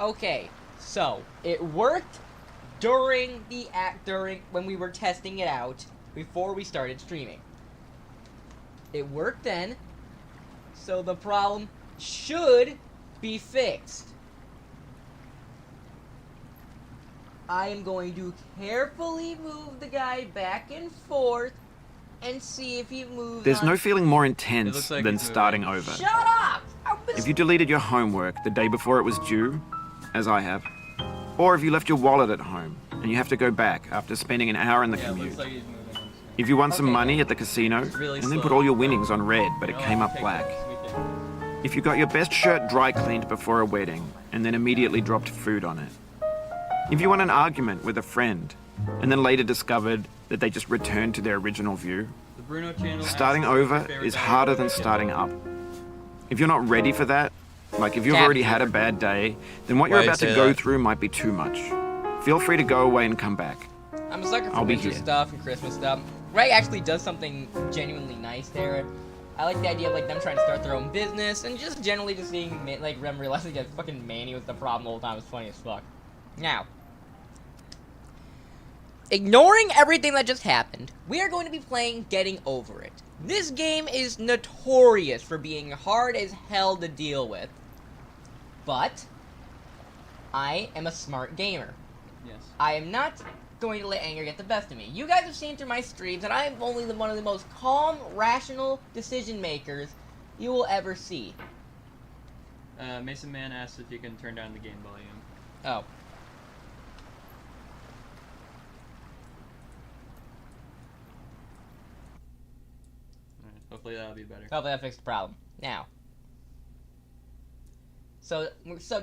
Okay, so it worked during when we were testing it out before we started streaming. It worked then, so the problem should be fixed. I am going to carefully move the guy back and forth and see if he moves. There's no feeling more intense than starting over. Shut up! If you deleted your homework the day before it was due, as I have, or if you left your wallet at home and you have to go back after spending an hour in the commute. If you won some money at the casino and then put all your winnings on red but it came up black. If you got your best shirt dry cleaned before a wedding and then immediately dropped food on it. If you won an argument with a friend and then later discovered that they just returned to their original view. Starting over is harder than starting up. If you're not ready for that, like if you've already had a bad day, then what you're about to go through might be too much. Feel free to go away and come back. I'm a sucker for winter stuff and Christmas stuff. Ray actually does something genuinely nice there. I like the idea of like them trying to start their own business and just generally just seeing like Rem realizing that fucking Manny was the problem the whole time. It was funny as fuck. Now, ignoring everything that just happened, we are going to be playing Getting Over It. This game is notorious for being hard as hell to deal with. But I am a smart gamer. Yes. I am not going to let anger get the best of me. You guys have seen through my streams that I am only one of the most calm, rational decision makers you will ever see. Mason Man asked if you can turn down the game volume. Oh. Hopefully that'll be better. Hopefully that fixed the problem. Now. So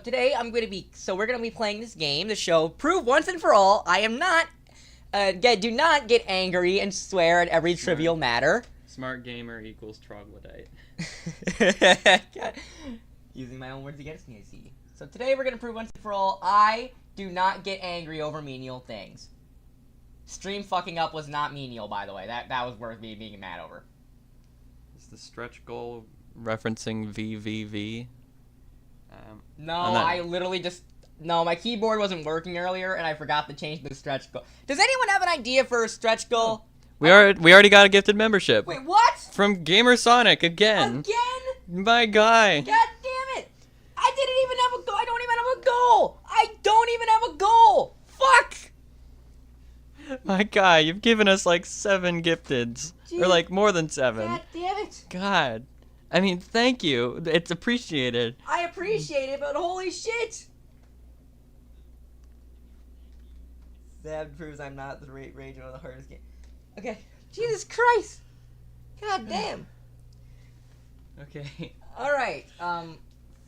today we're gonna be playing this game to show, prove once and for all, I am not, do not get angry and swear at every trivial matter. Smart gamer equals troglodyte. Using my own words against me, I see. So today we're gonna prove once and for all, I do not get angry over menial things. Stream fucking up was not menial, by the way. That was worth me being mad over. Is the stretch goal referencing VVV? No, I literally just... No, my keyboard wasn't working earlier, and I forgot to change the stretch goal. Does anyone have an idea for a stretch goal? We already got a gifted membership. Wait, what? From Gamer Sonic again. Again? My guy. God damn it! I didn't even have a goal. I don't even have a goal. I don't even have a goal. Fuck. My guy, you've given us like 7 gifteds, Jeez. or like more than 7. God damn it. God. I mean, thank you. It's appreciated. I appreciate it, but holy shit! That proves I'm not the raging on the hardest game. Okay. Jesus Christ! God damn. Okay. Alright,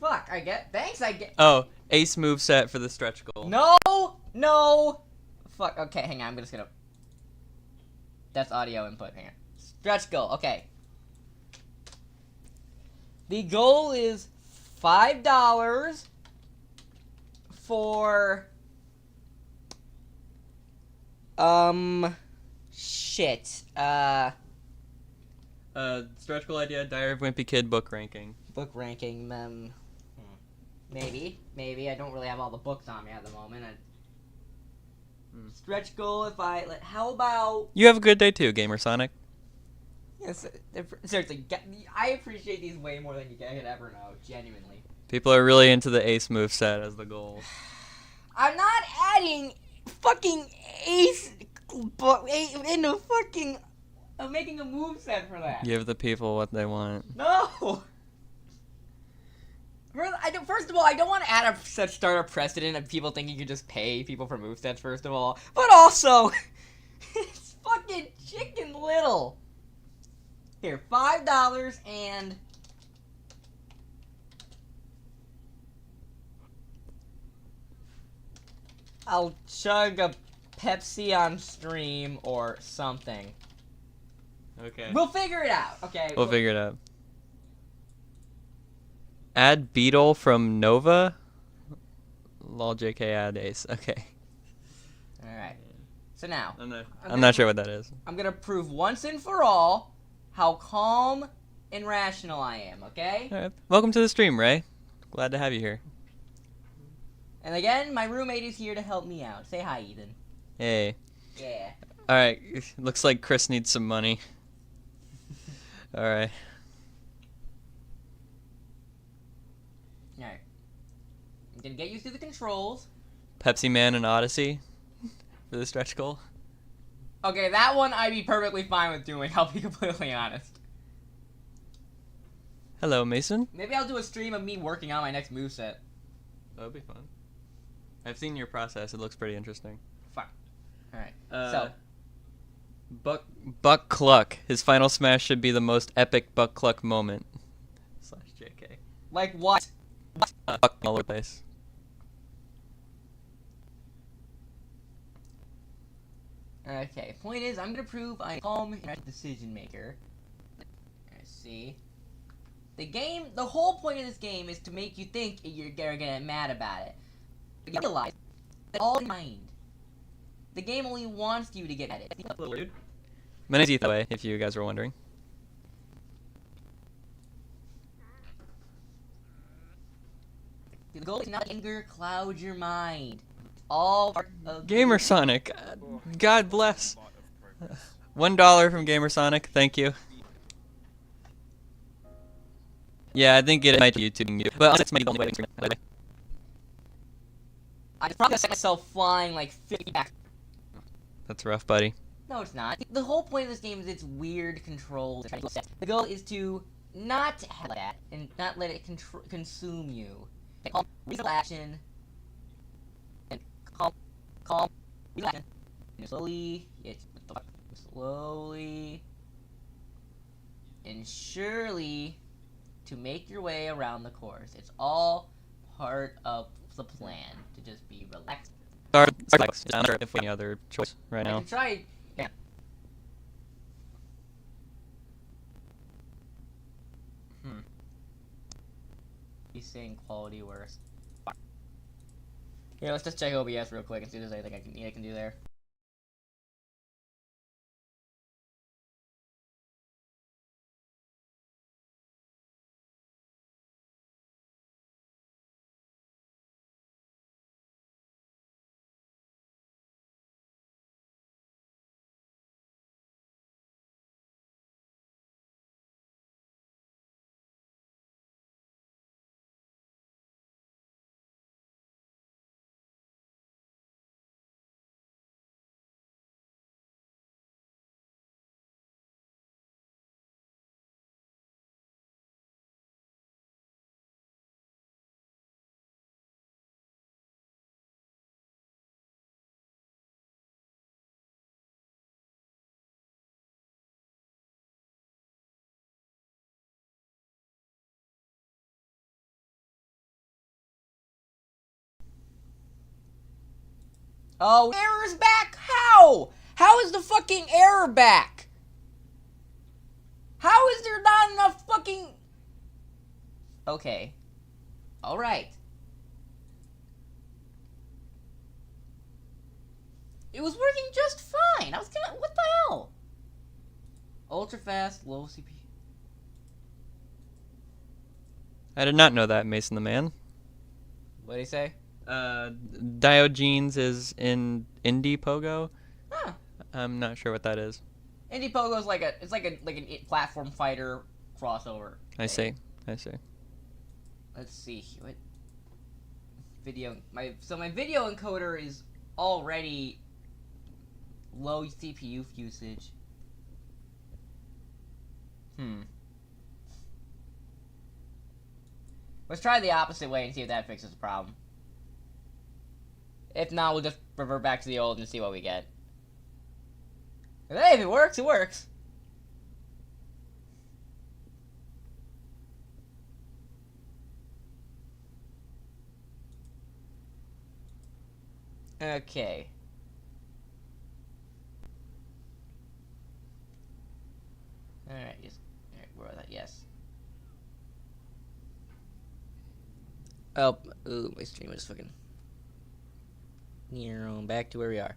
fuck, I get... Thanks, I get... Oh, ace move set for the stretch goal. No! Fuck, okay, hang on, I'm just gonna... That's audio input, hang on. Stretch goal, okay. The goal is $5 for... Shit. Stretch goal idea, Diary of Wimpy Kid book ranking. Book ranking, maybe. I don't really have all the books on me at the moment. Stretch goal, how about... You have a good day too, Gamer Sonic. Yes, seriously, I appreciate these way more than you could ever know, genuinely. People are really into the ace move set as the goal. I'm not adding fucking ace into fucking... I'm making a move set for that. Give the people what they want. No! First of all, I don't want to add start a precedent of people thinking you can just pay people for movesets, first of all. But also, it's fucking Chicken Little. Here, $5 and... I'll chug a Pepsi on stream or something. Okay. We'll figure it out, okay? We'll figure it out. Add Beetle from Nova? Lol JK add Ace. Okay. Alright. So now... I'm not sure what that is. I'm gonna prove once and for all how calm and rational I am, okay? Alright. Welcome to the stream, Ray. Glad to have you here. And again, my roommate is here to help me out. Say hi, Ethan. Hey. Yeah. Alright, looks like Chris needs some money. Alright. Alright. I'm gonna get used to the controls. Pepsi Man and Odyssey for the stretch goal. Okay, that one I'd be perfectly fine with doing, I'll be completely honest. Hello, Mason. Maybe I'll do a stream of me working on my next moveset. That would be fun. I've seen your process. It looks pretty interesting. Fine. Alright, so. Buck Cluck. His final smash should be the most epic Buck Cluck moment. / JK. Like what? Buck all over the place. Okay, point is, I'm gonna prove I'm a calm decision maker. Let's see. The whole point of this game is to make you think you're gonna get mad about it. But you realize that all in mind. The game only wants you to get at it. My name's Ethan, if you guys were wondering. The goal is not to anger cloud your mind. All part of Gamer Sonic, God bless. $1 from Gamer Sonic, thank you. Yeah, I think it might be YouTube you, but it's my only way to play. I probably set myself flying like 50 back. That's rough, buddy. No, it's not. The whole point of this game is its weird controls. The goal is to not have that and not let it consume you. Calm, reasonable action, and calm, relax, and slowly, and surely to make your way around the course. It's all part of the plan to just be relaxed. I'm not sure if any other choice right now. I can try. Yeah. He's saying quality worse. Here, let's just check OBS real quick and see if there's anything I can do there. Oh, error's back? How? How is the fucking error back? How is there not enough fucking... Okay. Alright. It was working just fine. I was gonna... What the hell? Ultra fast, low CPU. I did not know that, Mason the Man. What'd he say? Diogenes is in Indie Pogo. Huh. I'm not sure what that is. Indie Pogo's like an platform fighter crossover. I see. Let's see what video my video encoder is already low CPU usage. Let's try the opposite way and see if that fixes the problem. If not, we'll just revert back to the old and see what we get. Hey, if it works, it works. Okay. Alright, where was that? Yes. Oh, ooh, my stream is fucking... back to where we are.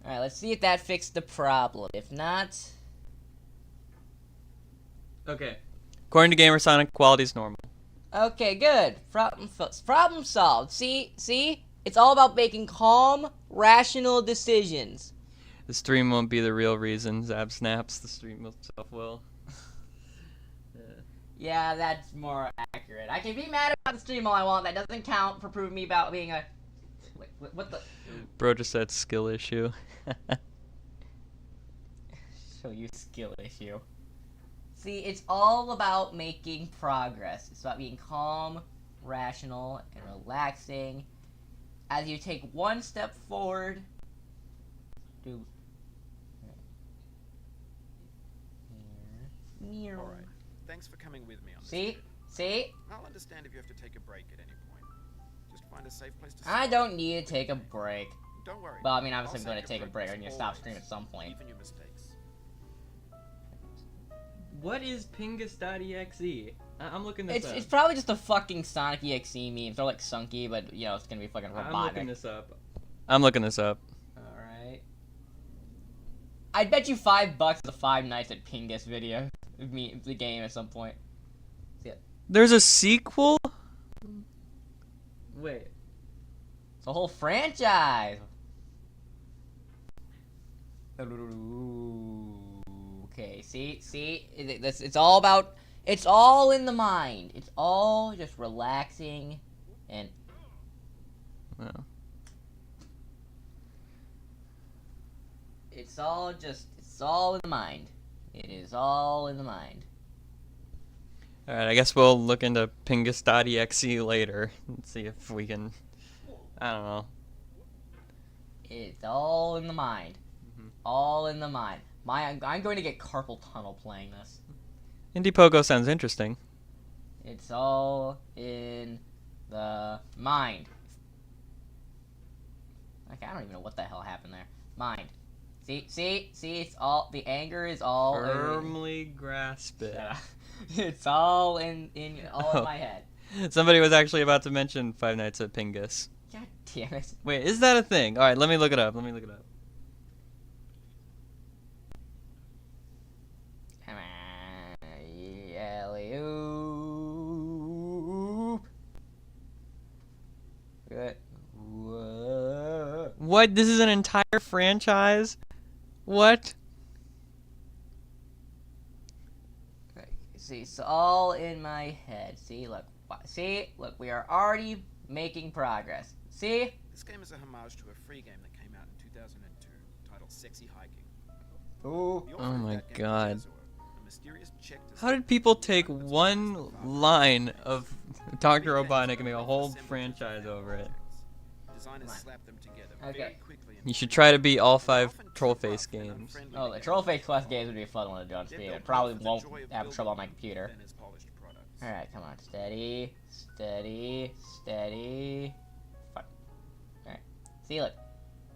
Alright, let's see if that fixed the problem. If not... Okay. According to Gamersonic, quality's normal. Okay, good. Problem solved. See? It's all about making calm, rational decisions. The stream won't be the real reason Zab snaps. The stream itself will. Yeah, that's more accurate. I can be mad about the stream all I want. That doesn't count for proving me about being a... Wait, what the... Bro just said skill issue. Show you skill issue. See, it's all about making progress. It's about being calm, rational, and relaxing. As you take one step forward... Alright. Thanks for coming with me on this See? trip. I'll understand if you have to take a break at any point. Just find a safe place to I don't need to take a break. Don't worry. Well, I mean, obviously I'm going to take a break. I'm going to stop streaming at some point. Even your mistakes. What is Pingus.exe? I'm looking this up. It's probably just a fucking Sonic EXE memes. They're like sunky, but you know it's gonna be fucking robotic. I'm looking this up. Alright. I'd bet you $5 the 5 Nights at Pingus video of me the game at some point. See it. There's a sequel? Wait. It's a whole franchise. Okay, see, it's all about. It's all in the mind. It's all just relaxing, and. Well. It's all in the mind. It is all in the mind. Alright, I guess we'll look into Pingus.exe later and see if we can. I don't know. It's all in the mind. All in the mind. I'm going to get carpal tunnel playing this. Indie Pogo sounds interesting. It's all in the mind. Okay, I don't even know what the hell happened there. Mind. See, it's all, the anger is all Firmly grasp it. It's all in my head. Somebody was actually about to mention Five Nights at Pingus. God damn it. Wait, is that a thing? Alright, let me look it up. Come on. Alley-oop. Good. Whoa. What? This is an entire franchise? What? See, it's all in my head. See, look, we are already making progress. See? This game is a homage to a free game that came out in 2002 titled Sexy Hiking. Ooh. Oh my god. How did people take one line of Dr. Robotnik and make a whole franchise over it? Okay. You should try to beat all 5 Trollface games. Oh, the Trollface Quest games would be a fun one to do on speed. It probably won't have trouble on my computer. Alright, come on. Steady. Fuck. Alright. See, look.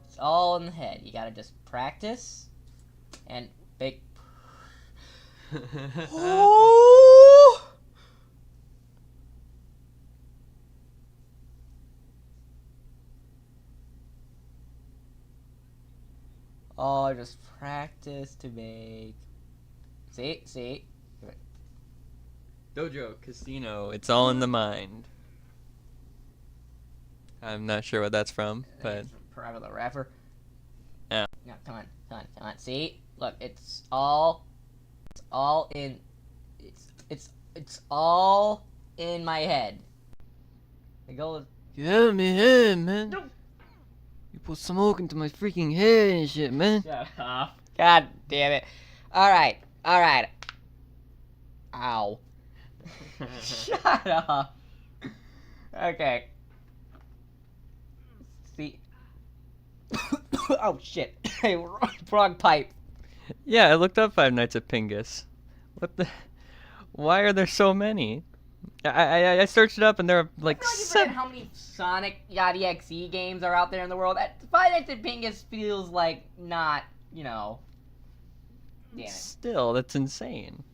It's all in the head. You gotta just practice and big. Oh, just practice to make. See? Dojo, casino, it's all in the mind. I'm not sure what that's from, but... Forever the Rapper. Yeah. No, come on. See? Look, it's all in... It's all in my head. The goal is... Get out of my head, man. No. You put smoke into my freaking head and shit, man. Shut up. God damn it. Alright. Ow. Shut up. Okay. See. Oh shit. Hey, wrong pipe. Yeah, I looked up Five Nights at Pingus. What the... Why are there so many? I searched it up and there are like I feel like you've read how many Sonic EXE games are out there in the world. Five Nights at Pingus feels like not, you know. Damn it. Still, that's insane.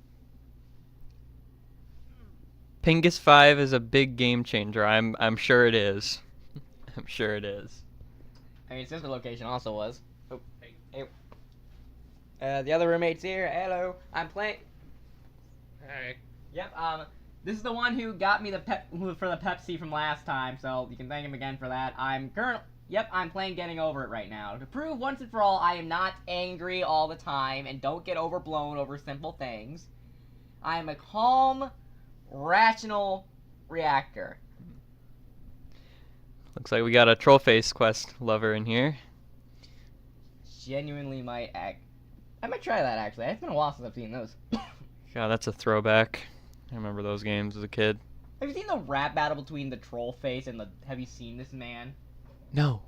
Pingus 5 is a big game changer. I'm sure it is. I'm sure it is. I mean, sister location also was. Oh, hey. The other roommate's here. Hello. I'm playing. Hey. Yep. This is the one who got me the for the Pepsi from last time, so you can thank him again for that. I'm playing Getting Over It right now. To prove once and for all I am not angry all the time and don't get overblown over simple things. I am a calm, rational reactor. Looks like we got a Trollface quest lover in here. Genuinely might act. I might try that actually. It's been a while since I've seen those. God, that's a throwback. I remember those games as a kid. Have you seen the rap battle between the Trollface and the Have You Seen This Man? No.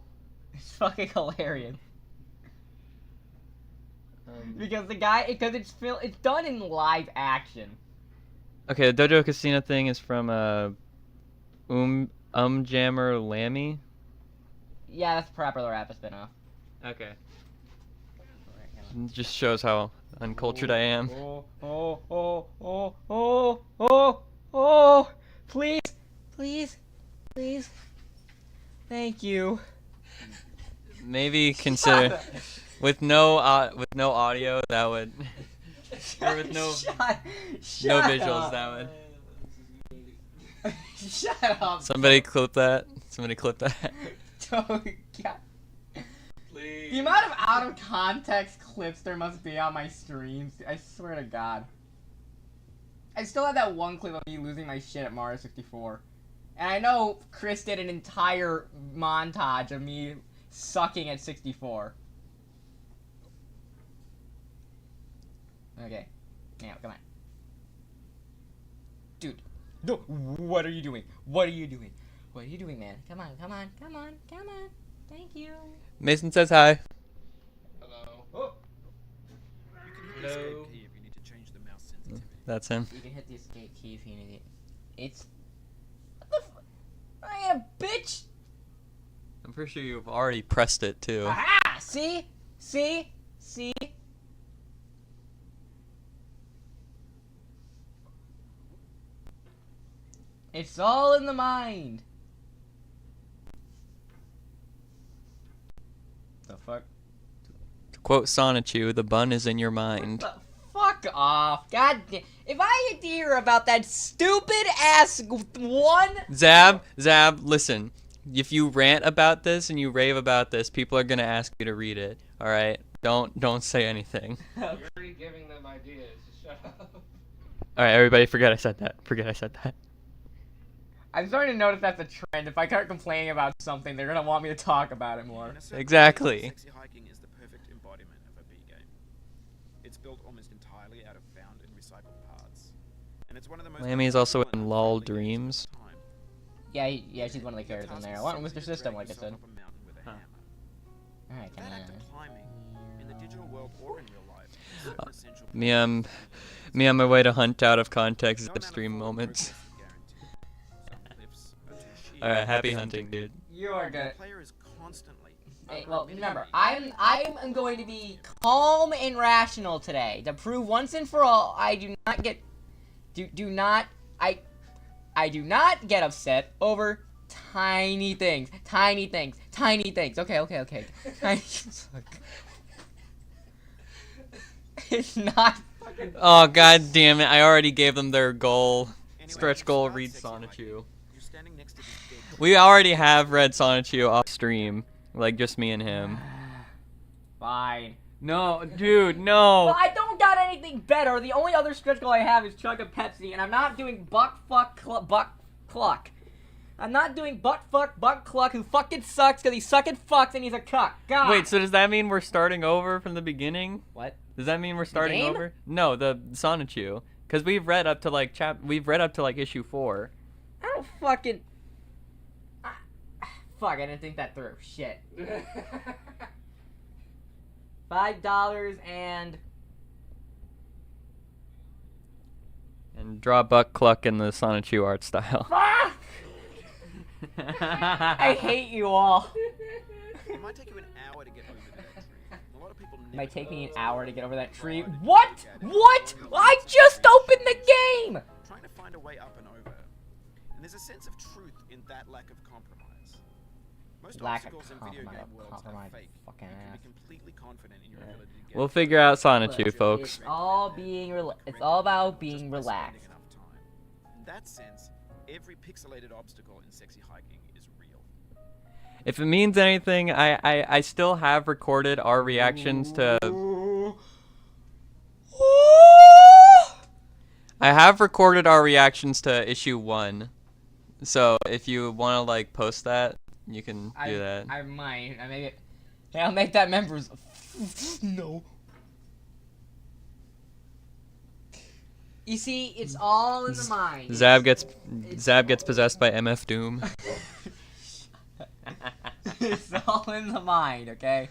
It's fucking hilarious. Because it's done in live action. Okay, the Dojo Casino thing is from Jammer Lammy. Yeah, that's Proper Rap spinoff. Okay. It just shows how uncultured I am. Oh, please, thank you. Maybe consider with no audio that would, or with no visuals up. that would. Shut up. Somebody clip that. Somebody clip that. God. The amount of out of context clips there must be on my streams, I swear to God. I still have that one clip of me losing my shit at Mario 64. And I know Chris did an entire montage of me sucking at 64. Okay. Now, come on. Dude. No, what are you doing? What are you doing? What are you doing, man? Come on. Thank you. Mason says hi. Hello. Oh. Hello. If you need to change the mouse sensitivity. That's him. You can hit the escape key if you need it. It's... What the f... I am a bitch! I'm pretty sure you've already pressed it too. Aha! See? It's all in the mind. The fuck? To quote Sonichu, the bun is in your mind. Fuck off. God damn. If I get to hear about that stupid ass one... Zab, listen. If you rant about this and you rave about this, people are gonna ask you to read it. Alright? Don't say anything. You're already giving them ideas. Just shut up. Alright, everybody, forget I said that. I'm starting to notice that's a trend. If I start complaining about something, they're gonna want me to talk about it more. Exactly. Sexy hiking is the perfect embodiment of a B game. It's built almost entirely out of found and recycled parts. And it's one of the most Lammy is also in Lull Dreams. Yeah, she's one of the characters in there. I want Mr. System, like I said. Huh. Alright, come on. In the digital world or in real life, Me on my way to hunt out of context stream moments. Alright, happy hunting, dude. You are good. Player is constantly. Hey, well, remember, I'm going to be calm and rational today to prove once and for all I do not get I do not get upset over tiny things. Okay. It's not fucking... Oh, god damn it, I already gave them their goal. Stretch goal, read Sonichu. We already have read Sonichu off stream. Like, just me and him. Fine. No, dude, no! Well, I don't got anything better. The only other stretch goal I have is chug a Pepsi, and I'm not doing butt cluck. I'm not doing butt cluck who fucking sucks because he sucking fucks and he's a cuck. God. Wait, so does that mean we're starting over from the beginning? What? Does that mean we're starting game? over? No, the Sonichu. Because we've read up to like issue 4. I don't fucking... Fuck, I didn't think that through. Shit. $5 and draw butt cluck in the Sonichu art style. fuck! I hate you all. It might take you an hour to get over that tree. A lot of people It might take me an hour to get over that tree. What? I just opened the game! Trying to find a way up and over. And there's a sense of truth in that lack of compromise. Most Lack of obstacles in video game worlds compromise, are fake. fucking You can ass. be completely confident in your ability to get We'll figure out Sonichu, Look, folks. It's all about being relaxed. that sense, every pixelated obstacle in sexy hiking is real. If it means anything, I still have recorded our reactions to... I have recorded our reactions to issue 1. So if you want to like post that, you can do that. I might. I'll make that members. No. You see, it's all in the mind. Zab gets possessed by MF Doom. It's all in the mind, okay?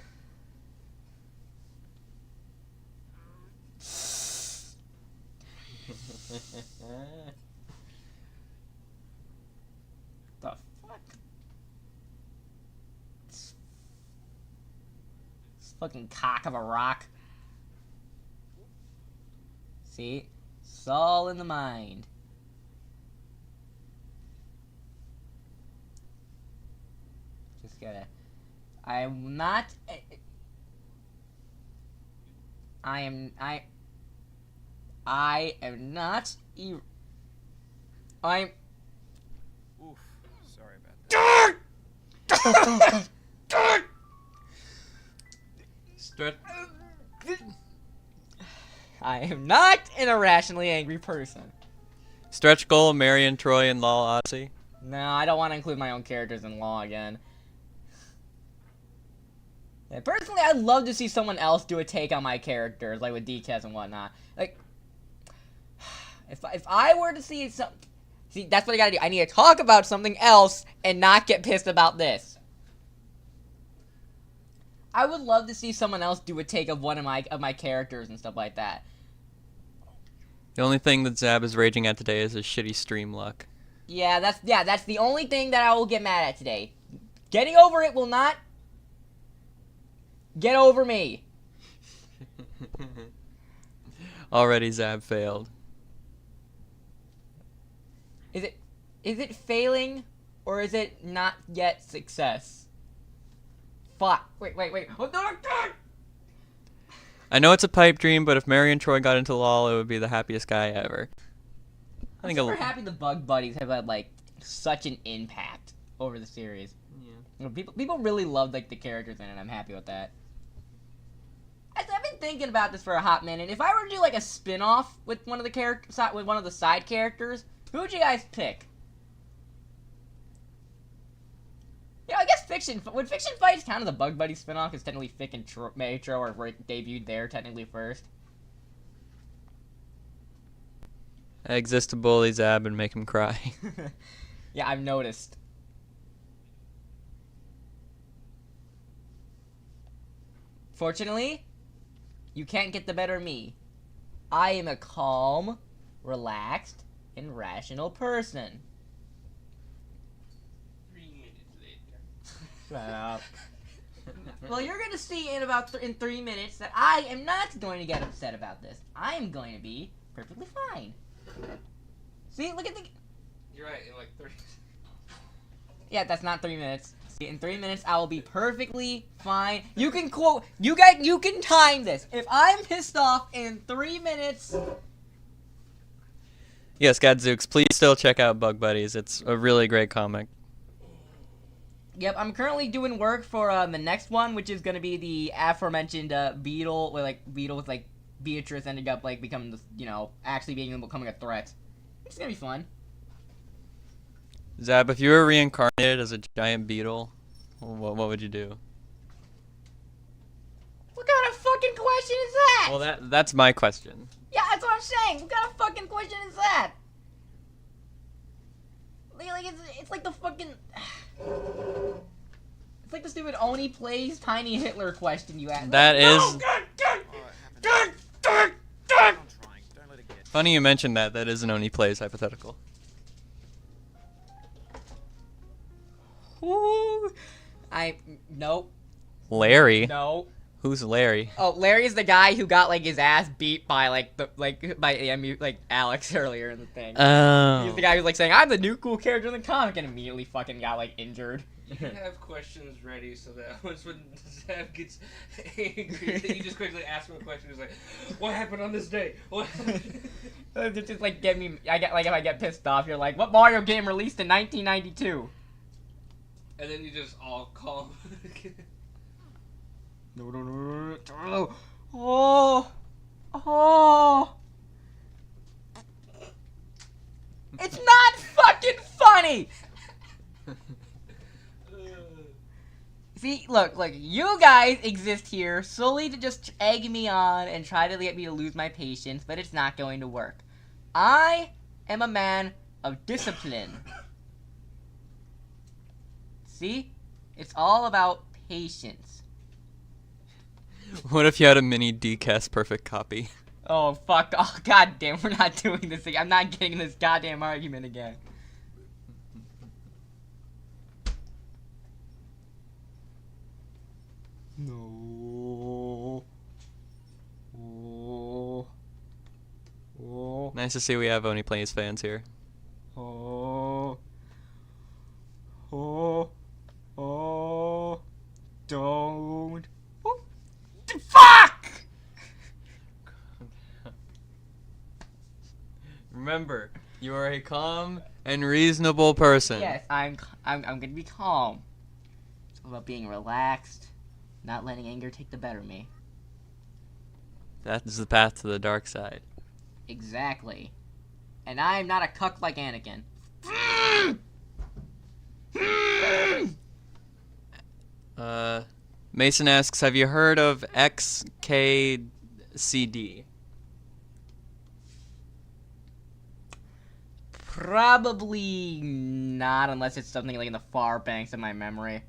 The fuck? This fucking cock of a rock. See? It's all in the mind. Just gotta... I am not... I am not... I'm... Oof, sorry about that. I am not an irrationally angry person. Stretch goal, Marion, Troy, and Lol Odyssey. No, I don't want to include my own characters in Law again. Yeah, personally, I'd love to see someone else do a take on my characters, like with DKs and whatnot. Like, if I were to see some... See, that's what I gotta do. I need to talk about something else and not get pissed about this. I would love to see someone else do a take of one of my characters and stuff like that. The only thing that Zab is raging at today is his shitty stream luck. Yeah, that's the only thing that I will get mad at today. Getting over it will not get over me. Already Zab failed. Is it failing or is it not yet success? Fuck. Wait. Oh, no. I know it's a pipe dream, but if Marion Troy got into LOL, it would be the happiest guy ever. I'm super happy the Bug Buddies have had like such an impact over the series. Yeah. People really love like the characters in it. I'm happy with that. I've been thinking about this for a hot minute. If I were to do like a spin-off with one of the side characters, who would you guys pick? Yeah, I guess Fiction. Would Fiction Fights count as a Bug Buddy spin-off? Because technically Fick and Metro are debuted there technically first. I exist to bully Zab and make him cry. Yeah, I've noticed. Fortunately, you can't get the better of me. I am a calm, relaxed, and rational person. 3 minutes later. Shut up. Well, you're gonna see in 3 minutes that I am not going to get upset about this. I am going to be perfectly fine. See, look at the... You're right, in like 30... Yeah, that's not 3 minutes. See, in 3 minutes, I will be perfectly fine. You can quote... You can time this. If I'm pissed off in 3 minutes... Yes, Gadzooks, please still check out Bug Buddies. It's a really great comic. Yep, I'm currently doing work for the next one, which is going to be the aforementioned Beetle, where Beetle with Beatrice ended up becoming the, actually becoming a threat. It's gonna be fun. Zab, if you were reincarnated as a giant beetle, what would you do? What kind of fucking question is that? Well, that's my question. Yeah, that's what I'm saying. What kind of fucking question is that? It's like the fucking... It's like the stupid Oni plays Tiny Hitler question you asked. That is... Funny you mentioned that. That is an Oni plays hypothetical. Ooh. Nope. Larry. No. Who's Larry? Oh, Larry's the guy who got like his ass beat by Alex earlier in the thing. Oh. He's the guy who's like saying, "I'm the new cool character in the comic," and immediately fucking got like injured. You can have questions ready so that when Zab gets angry, you just quickly ask him a question. He's like, "What happened on this day? What?" Just like get me. If I get pissed off, you're like, "What Mario game released in 1992?" And then you just all call him. No. Oh. It's not fucking funny. See, look, you guys exist here solely to just egg me on and try to get me to lose my patience, but it's not going to work. I am a man of discipline. See? It's all about patience. What if you had a mini DCast perfect copy? Oh, fuck. Oh, goddamn, we're not doing this again. I'm not getting this goddamn argument again. No. Oh. Oh. Nice to see we have Only Plays fans here. Oh. Oh. Oh. Don't. Oh. Fuck! Remember, you are a calm and reasonable person. Yes, I'm gonna be calm. It's all about being relaxed, not letting anger take the better of me. That is the path to the dark side. Exactly. And I am not a cuck like Anakin. Mason asks, have you heard of XKCD? Probably not, unless it's something like in the far banks of my memory.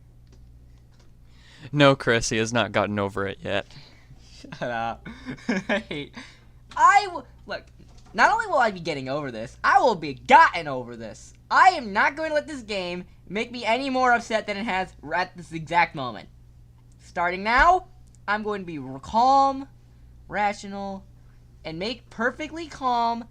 No, Chris, he has not gotten over it yet. Shut up. Look, not only will I be getting over this, I will be gotten over this. I am not going to let this game make me any more upset than it has at this exact moment. Starting now, I'm going to be calm, rational, and make perfectly calm,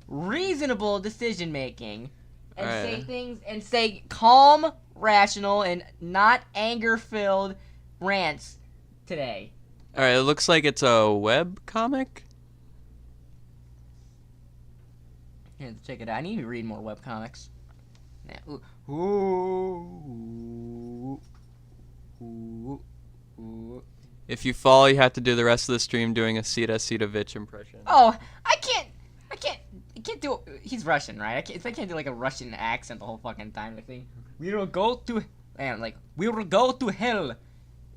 reasonable decision making, and say things and say calm, rational, and not anger-filled rants today. All right, it looks like it's a web comic. Let's check it out. I need to read more webcomics. Ooh. Ooh. Ooh. Ooh. If you fall, you have to do the rest of the stream doing a Sita Sitovich impression. Oh, I can't do. He's Russian, right? I can't do like a Russian accent the whole fucking time. Like, we will go to, man, like we will go to hell.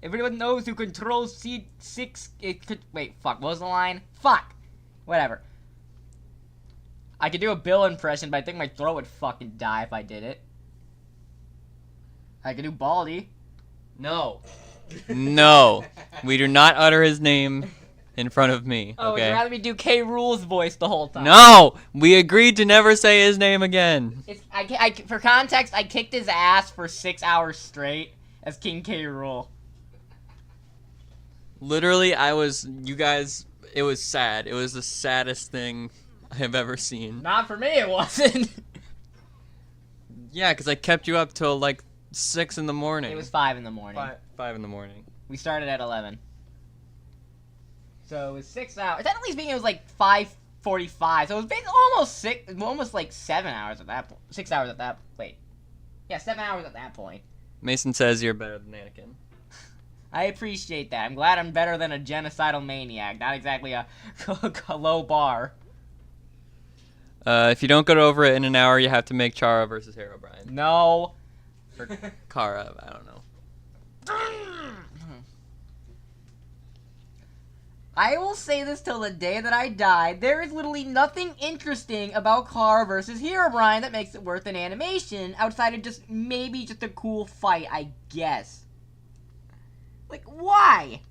Everyone knows who controls C6. Wait, fuck. What was the line? Fuck. Whatever. I could do a Bill impression, but I think my throat would fucking die if I did it. I could do Baldy. No. No. We do not utter his name in front of me. Oh, okay? you'd rather me do K. Rool's voice the whole time. No! We agreed to never say his name again. For context, I kicked his ass for 6 hours straight as King K. Rool. Literally, you guys, it was sad. It was the saddest thing I have ever seen. Not for me, it wasn't. Yeah, because I kept you up till like 6 in the morning. It was 5 in the morning. 5 in the morning. We started at 11. So it was 6 hours. Technically speaking, it was like 5:45. So it was basically almost like 7 hours at that point. 6 hours at that. Wait. Yeah, 7 hours at that point. Mason says you're better than Anakin. I appreciate that. I'm glad I'm better than a genocidal maniac. Not exactly a low bar. If you don't get over it in an hour, you have to make Chara versus Herobrine. No. Or Kara, I don't know. I will say this till the day that I die. There is literally nothing interesting about Kara versus Herobrine that makes it worth an animation outside of just maybe just a cool fight, I guess. Like, why?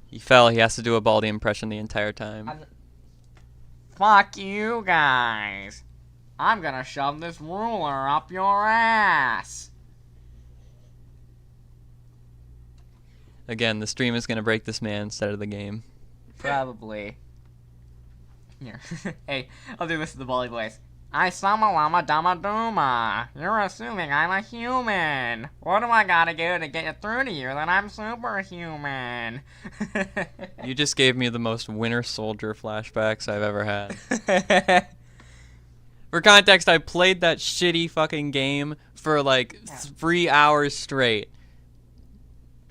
He fell. He has to do a Baldy impression the entire time. Fuck you guys. I'm gonna shove this ruler up your ass. Again, the stream is gonna break this man instead of the game. Probably. Here. Hey, I'll do this to the Baldy voice. I sama lama dama duma. You're assuming I'm a human. What do I gotta do to get it through to you that I'm superhuman? You just gave me the most Winter Soldier flashbacks I've ever had. For context, I played that shitty fucking game for like 3 hours straight.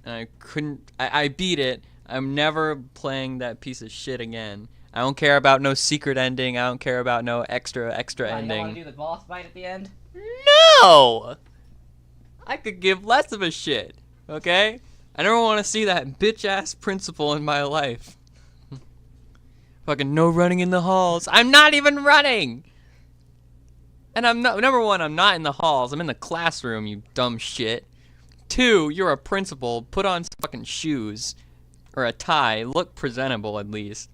And I couldn't. I beat it. I'm never playing that piece of shit again. I don't care about no secret ending. I don't care about no extra You don't ending. want to do the boss fight at the end? No! I could give less of a shit, okay? I never want to see that bitch-ass principal in my life. Fucking no running in the halls. I'm not even running! And I'm not, number one, I'm not in the halls. I'm in the classroom, you dumb shit. 2, you're a principal. Put on some fucking shoes. Or a tie. Look presentable, at least.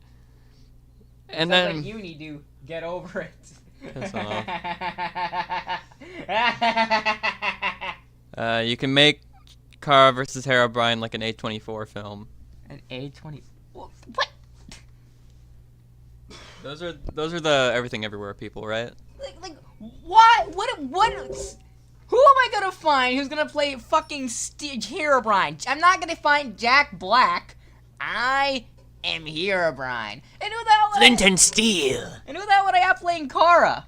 And Sounds then... like you need to get over it. Piss off. You can make Kara versus Herobrine like an A24 film. An A20... What? Those are the Everything Everywhere people, right? Like, what? What? Who am I gonna find who's gonna play fucking Herobrine? I'm not gonna find Jack Black. I am Herobrine. And who the hell would Flint and Steel. And who the hell would I have playing Kara?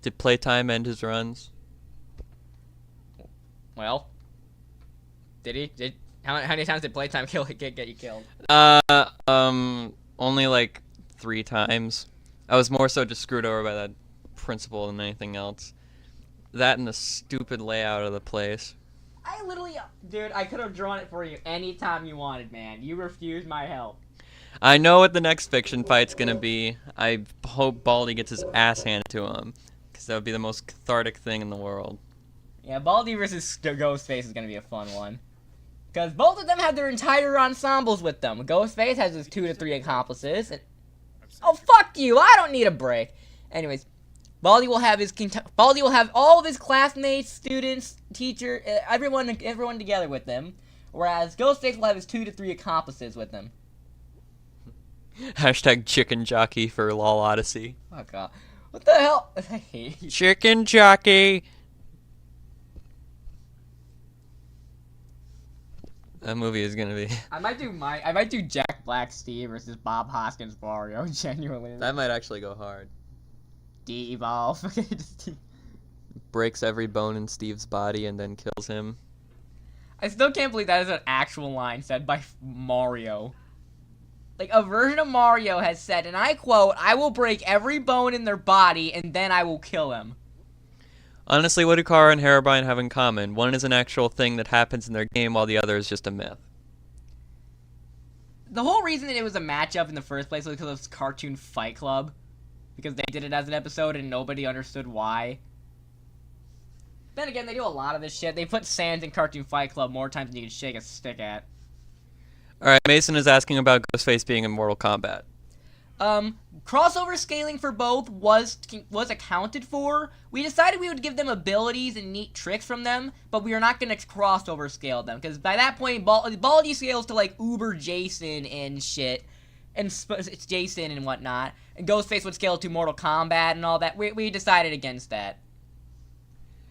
Did Playtime end his runs? Well, did he? How many times did Playtime get you killed? Only like 3 times. I was more so just screwed over by that principal than anything else. That and the stupid layout of the place. I literally, dude, I could have drawn it for you anytime you wanted, man. You refused my help. I know what the next fiction fight's gonna be. I hope Baldy gets his ass handed to him, because that would be the most cathartic thing in the world. Yeah, Baldy versus Ghostface is gonna be a fun one. Because both of them have their entire ensembles with them. Ghostface has his 2 to 3 accomplices. And... Oh, fuck you! I don't need a break. Anyways, Baldy will have all of his classmates, students, teacher, everyone together with them. Whereas Ghostface will have his 2 to 3 accomplices with him. Hashtag chicken jockey for LOL Odyssey. Oh god. What the hell? I hate you. Chicken jockey! That movie is gonna be... I might do Jack Black Steve versus Bob Hoskins Mario, genuinely. That might actually go hard. De-evolve. Breaks every bone in Steve's body and then kills him. I still can't believe that is an actual line said by Mario. Like, a version of Mario has said, and I quote, "I will break every bone in their body, and then I will kill him." Honestly, what do Kara and Herobrine have in common? One is an actual thing that happens in their game, while the other is just a myth. The whole reason that it was a matchup in the first place was because of Cartoon Fight Club. Because they did it as an episode and nobody understood why. Then again, they do a lot of this shit. They put Sans in Cartoon Fight Club more times than you can shake a stick at. Alright, Mason is asking about Ghostface being in Mortal Kombat. Crossover scaling for both was accounted for. We decided we would give them abilities and neat tricks from them, but we are not going to crossover scale them, because by that point, Baldy scales to, like, Uber Jason and shit, and it's Jason and whatnot, and Ghostface would scale to Mortal Kombat and all that. We decided against that.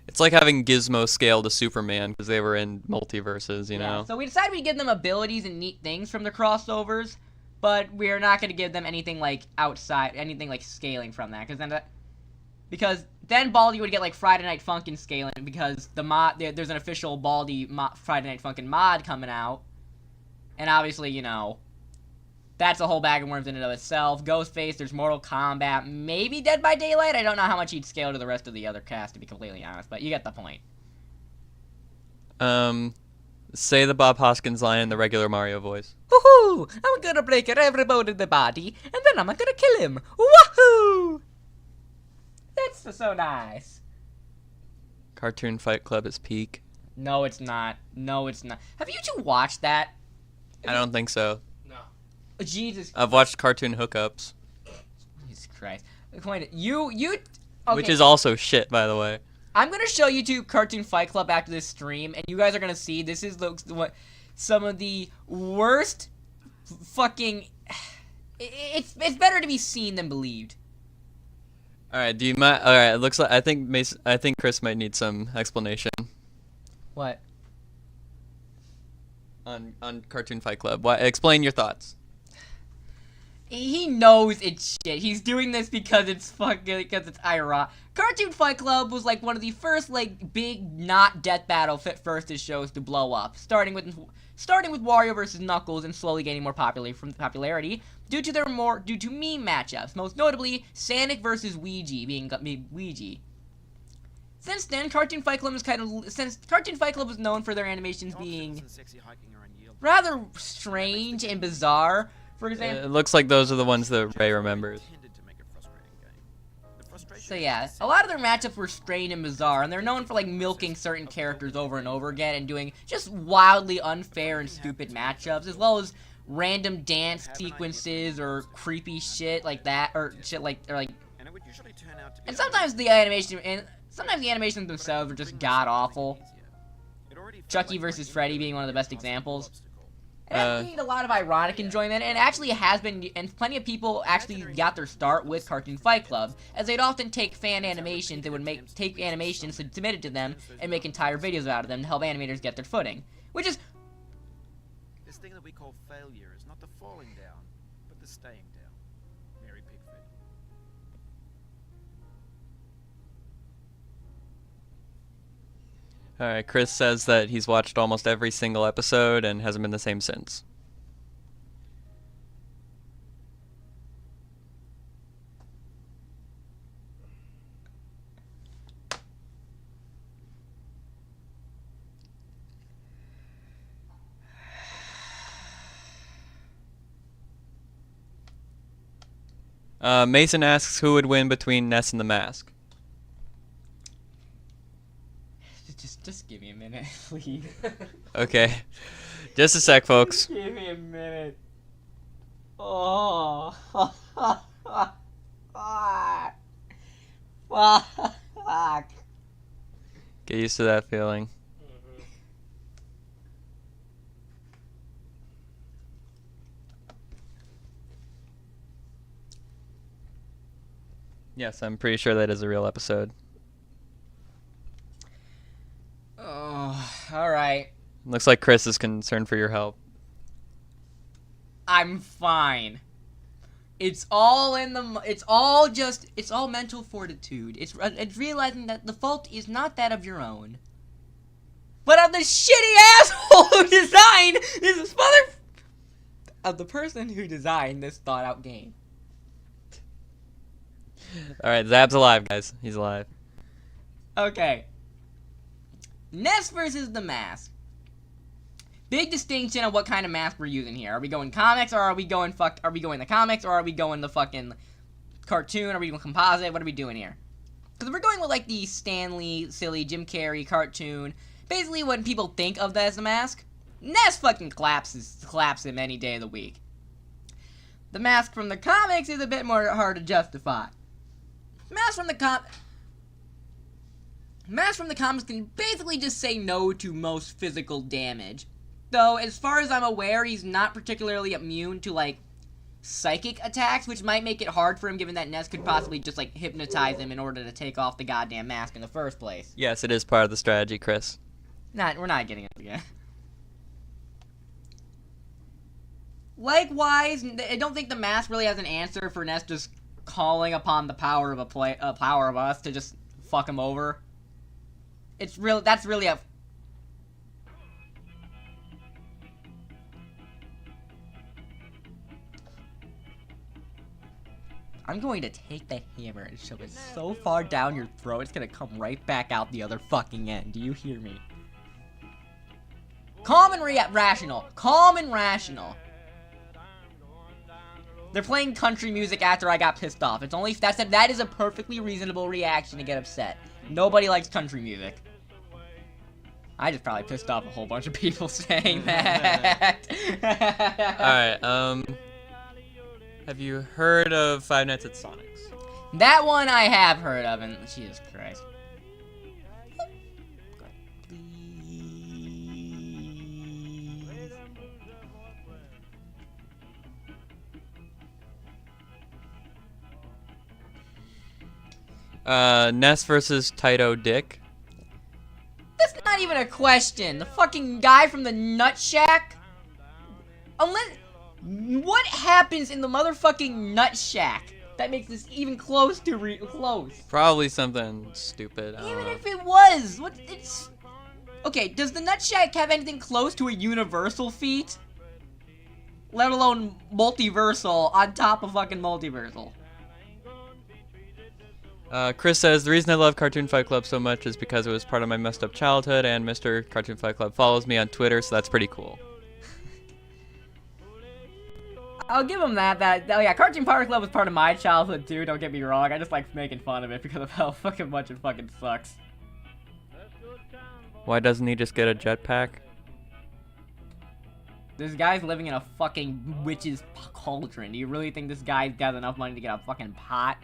It's like having Gizmo scale to Superman, because they were in multiverses, you know? So we decided we'd give them abilities and neat things from the crossovers, but we're not going to give them anything like anything like scaling from that, because then Baldy would get like Friday Night Funkin' scaling, because there's an official Baldy Friday Night Funkin' mod coming out, and obviously, you know, that's a whole bag of worms in and of itself. Ghostface, there's Mortal Kombat, maybe Dead by Daylight. I don't know how much he'd scale to the rest of the other cast, to be completely honest, but you get the point. Say the Bob Hoskins line in the regular Mario voice. Woohoo! I'm gonna break every bone in the body, and then I'm gonna kill him. Woohoo! That's so nice. Cartoon Fight Club is peak. No, it's not. No, it's not. Have you two watched that? I don't think so. No. Jesus. I've watched Cartoon Hookups. Jesus Christ. The point is, you. Okay. Which is also shit, by the way. I'm gonna show you two Cartoon Fight Club after this stream, and you guys are gonna see this is what some of the worst fucking. It's better to be seen than believed. All right, do you mind? All right, it looks like I think Chris might need some explanation What? on Cartoon Fight Club. What? Explain your thoughts. He knows it's shit. He's doing this because it's ironic. Cartoon Fight Club was like one of the first like big not death battle first shows to blow up, starting with Wario vs Knuckles and slowly gaining more popularity due to meme matchups, most notably Sonic vs Ouija being Ouija. Since then, Cartoon Fight Club was known for their animations being rather strange and bizarre. For example, it looks like those are the ones that Ray remembers. So yeah, a lot of their matchups were strange and bizarre, and they're known for like milking certain characters over and over again and doing just wildly unfair and stupid matchups, as well as random dance sequences or creepy shit like that, or shit like, and sometimes the animations themselves are just god awful. Chucky vs. Freddy being one of the best examples. It has gained a lot of ironic enjoyment, and actually has been, and plenty of people actually got their start with Cartoon Fight Club, as they'd often take fan animations, they would take animations submitted to them, and make entire videos out of them to help animators get their footing. Which is... This thing that we call failure is not the falling down, but the staying down. Mary Pickford. Alright, Chris says that he's watched almost every single episode and hasn't been the same since. Mason asks who would win between Ness and the Mask. Just give me a minute, please. Okay. Just a sec, folks. Give me a minute. Oh. Fuck. Get used to that feeling. Yes, I'm pretty sure that is a real episode. Oh, alright. Looks like Chris is concerned for your health. I'm fine. It's all mental fortitude. It's realizing that the fault is not that of your own, but of the shitty asshole who designed this of the person who designed this thought-out game. Alright, Zab's alive, guys. He's alive. Okay. Ness versus the Mask. Big distinction of what kind of mask we're using here. Are we going comics, or are we going the comics, or are we going the fucking cartoon? Are we going composite? What are we doing here? Because if we're going with like the Stan Lee, silly Jim Carrey cartoon, basically when people think of that as the Mask, Ness fucking claps him any day of the week. The Mask from the comics is a bit more hard to justify. Mask from the comics can basically just say no to most physical damage. Though, as far as I'm aware, he's not particularly immune to, like, psychic attacks, which might make it hard for him, given that Ness could possibly just, like, hypnotize him in order to take off the goddamn mask in the first place. Yes, it is part of the strategy, Chris. We're not getting it again. Likewise, I don't think the mask really has an answer for Ness just calling upon the power of power of us to just fuck him over. That's really a... I'm going to take the hammer and shove it so far down your throat, it's gonna come right back out the other fucking end. Do you hear me? Calm and rational. Calm and rational. They're playing country music after I got pissed off. That is a perfectly reasonable reaction to get upset. Nobody likes country music. I just probably pissed off a whole bunch of people saying that. Alright, have you heard of Five Nights at Sonic's? That one I have heard of, and Jesus Christ. Ness versus Taito Dick. That's not even a question. The fucking guy from the Nut Shack? Unless... What happens in the motherfucking Nut Shack that makes this even close to close? Probably something stupid. I don't Even know. if it was, what it's... Okay, does the Nut Shack have anything close to a universal feat? Let alone multiversal on top of fucking multiversal. Chris says, the reason I love Cartoon Fight Club so much is because it was part of my messed up childhood, and Mr. Cartoon Fight Club follows me on Twitter, so that's pretty cool. I'll give him that, oh yeah, Cartoon Power Club was part of my childhood too, don't get me wrong. I just like making fun of it because of how fucking much it fucking sucks. Why doesn't he just get a jetpack? This guy's living in a fucking witch's cauldron. Do you really think this guy's got enough money to get a fucking pot?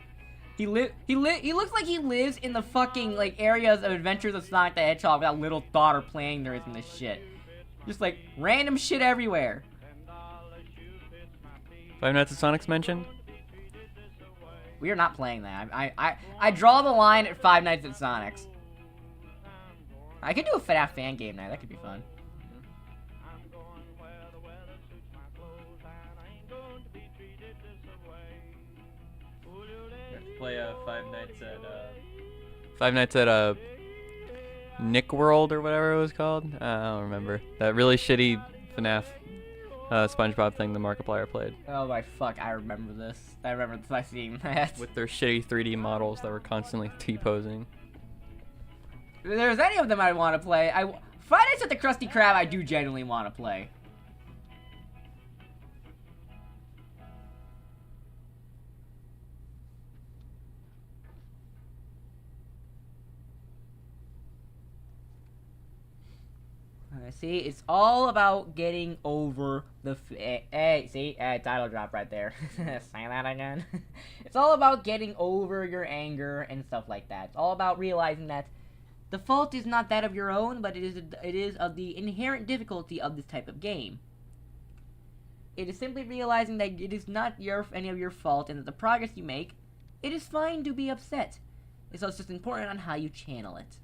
He looks like he lives in the fucking, like, areas of Adventures of Sonic the Hedgehog without little thought or planning there is in this shit. Just, like, random shit everywhere. Five Nights at Sonic's mentioned? We are not playing that. I draw the line at Five Nights at Sonic's. I could do a FNAF fan game night. That could be fun. Play Five Nights at Nick World or whatever it was called. I don't remember. That really shitty FNAF SpongeBob thing the Markiplier played. Oh my fuck, I remember this. I remember seeing that. With their shitty 3D models that were constantly T-posing. If there's any of them I want to play, Five Nights at the Krusty Krab I do genuinely want to play. See, it's all about getting over the... Hey, see? Title drop right there. Say that again. It's all about getting over your anger and stuff like that. It's all about realizing that the fault is not that of your own, but it is of the inherent difficulty of this type of game. It is simply realizing that it is not any of your fault, and that the progress you make, it is fine to be upset. So it's just important on how you channel it.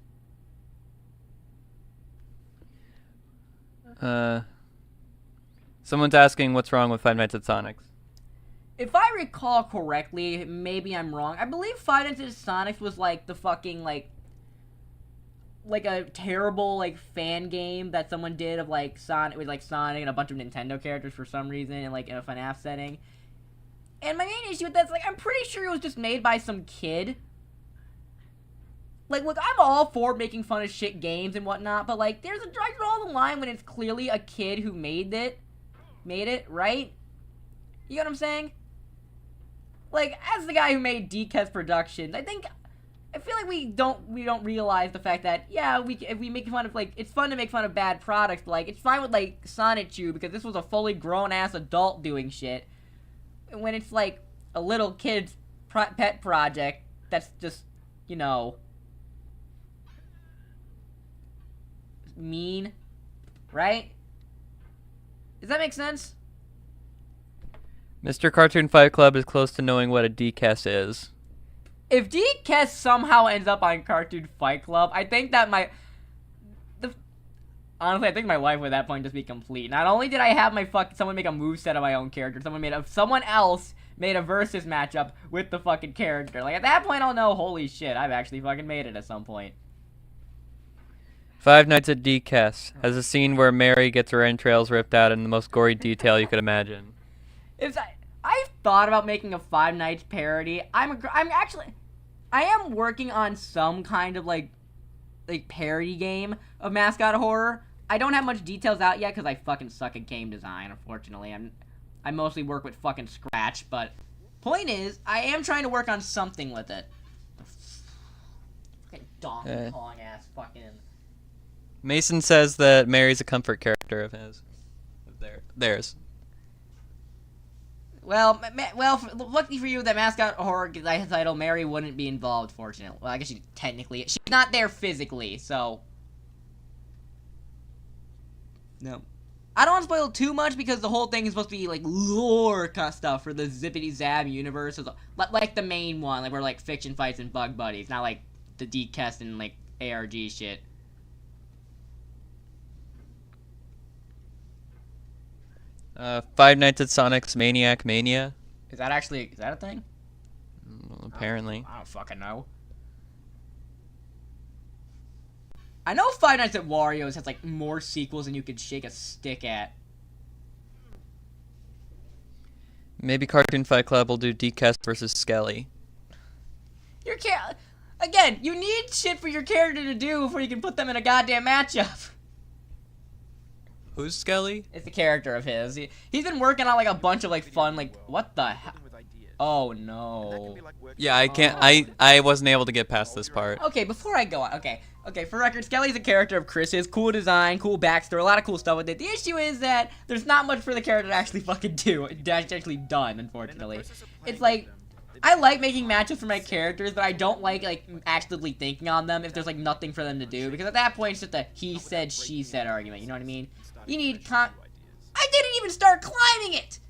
Someone's asking what's wrong with Five Nights at Sonic's. If I recall correctly, maybe I'm wrong. I believe Five Nights at Sonic's was like the fucking like a terrible like fan game that someone did of like Sonic with like Sonic and a bunch of Nintendo characters for some reason and like in a FNAF setting. And my main issue with that's like I'm pretty sure it was just made by some kid. Like, look, I'm all for making fun of shit games and whatnot, but, like, I draw the line when it's clearly a kid who made it, right? You know what I'm saying? Like, as the guy who made DK's Productions, I feel like we don't realize the fact that, yeah, if we make fun of, like, it's fun to make fun of bad products, but, like, it's fine with, like, Sonic Chew, because this was a fully grown-ass adult doing shit. And when it's, like, a little kid's pet project, that's just, you know... mean, right? Does that make sense? Mr. Cartoon Fight Club is close to knowing what a DCAS is. If DCAS somehow ends up on Cartoon Fight Club, I think that honestly, I think my life would at that point just be complete. Not only did I have someone make a moveset of my own character, someone else made a versus matchup with the fucking character. Like, at that point, I'll know, holy shit, I've actually fucking made it at some point. Five Nights at DCAS has a scene where Mary gets her entrails ripped out in the most gory detail you could imagine. I've thought about making a Five Nights parody. I am working on some kind of like parody game of mascot horror. I don't have much details out yet because I fucking suck at game design, unfortunately. I mostly work with fucking Scratch, but point is, I am trying to work on something with it. Fucking Donkey Kong ass fucking... Mason says that Mary's a comfort character of his. Theirs. Well, lucky for you, that mascot horror title, Mary wouldn't be involved, fortunately. Well, I guess she's not there physically, so... No. I don't want to spoil too much because the whole thing is supposed to be like lore kind of stuff for the ZippityZab universe. So, like the main one, like where like fiction fights and bug buddies, not like the DCast and like ARG shit. Five Nights at Sonic's Maniac Mania. Is that a thing? Apparently. I don't fucking know. I know Five Nights at Wario's has like more sequels than you could shake a stick at. Maybe Cartoon Fight Club will do DCast versus Skelly. Again, you need shit for your character to do before you can put them in a goddamn matchup. Who's Skelly? It's the character of his. He's been working on like a bunch of like fun like what the hell? Oh no. Yeah, I can't. I wasn't able to get past this part. Okay, before I go on, okay, for record, Skelly's a character of Chris's. Cool design, cool backstory, a lot of cool stuff with it. The issue is that there's not much for the character to actually fucking do. That's actually done, unfortunately. It's like, I like making matchups for my characters, but I don't like actively thinking on them if there's like nothing for them to do, because at that point it's just a he said, she said argument, you know what I mean? You need I didn't even start climbing it!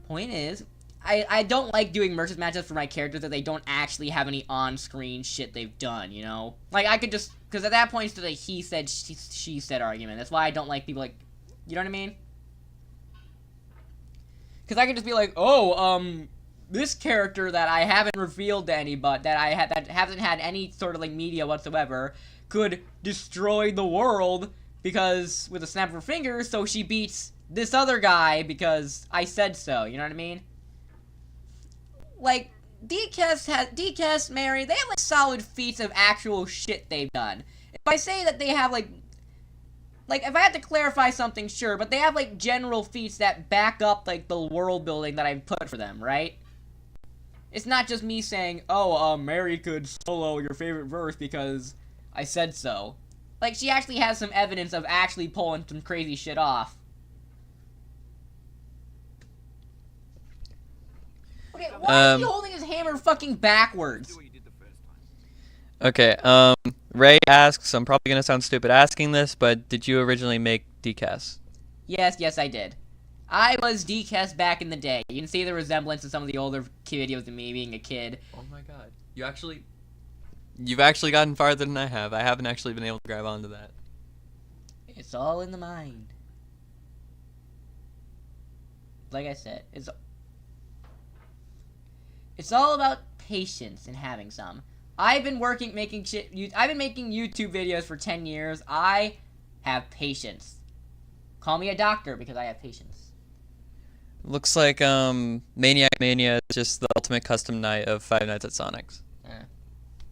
Point is, I don't like doing versus matchups for my characters that they don't actually have any on-screen shit they've done, you know? Like, I could just, because at that point it's just a he said, she said argument. That's why I don't like people like, you know what I mean? Because I can just be like, oh, this character that I haven't revealed to anybody, that hasn't had any sort of, like, media whatsoever, could destroy the world because, with a snap of her fingers, so she beats this other guy because I said so, you know what I mean? Like, DCast, Mary, they have, like, solid feats of actual shit they've done. If I say that they have, like, if I have to clarify something, sure, but they have, like, general feats that back up, like, the world building that I've put for them, right? It's not just me saying, oh, Mary could solo your favorite verse because I said so. Like, she actually has some evidence of actually pulling some crazy shit off. Okay, why is he holding his hammer fucking backwards? Okay, Ray asks, I'm probably gonna sound stupid asking this, but did you originally make DCast? Yes, I did. I was DCast back in the day. You can see the resemblance to some of the older videos of me being a kid. Oh my god. You've actually gotten farther than I have. I haven't actually been able to grab onto that. It's all in the mind. Like I said, it's all about patience and having some. I've been making YouTube videos for 10 years. I have patience. Call me a doctor because I have patience. Looks like Maniac Mania is just the ultimate custom night of Five Nights at Sonic's.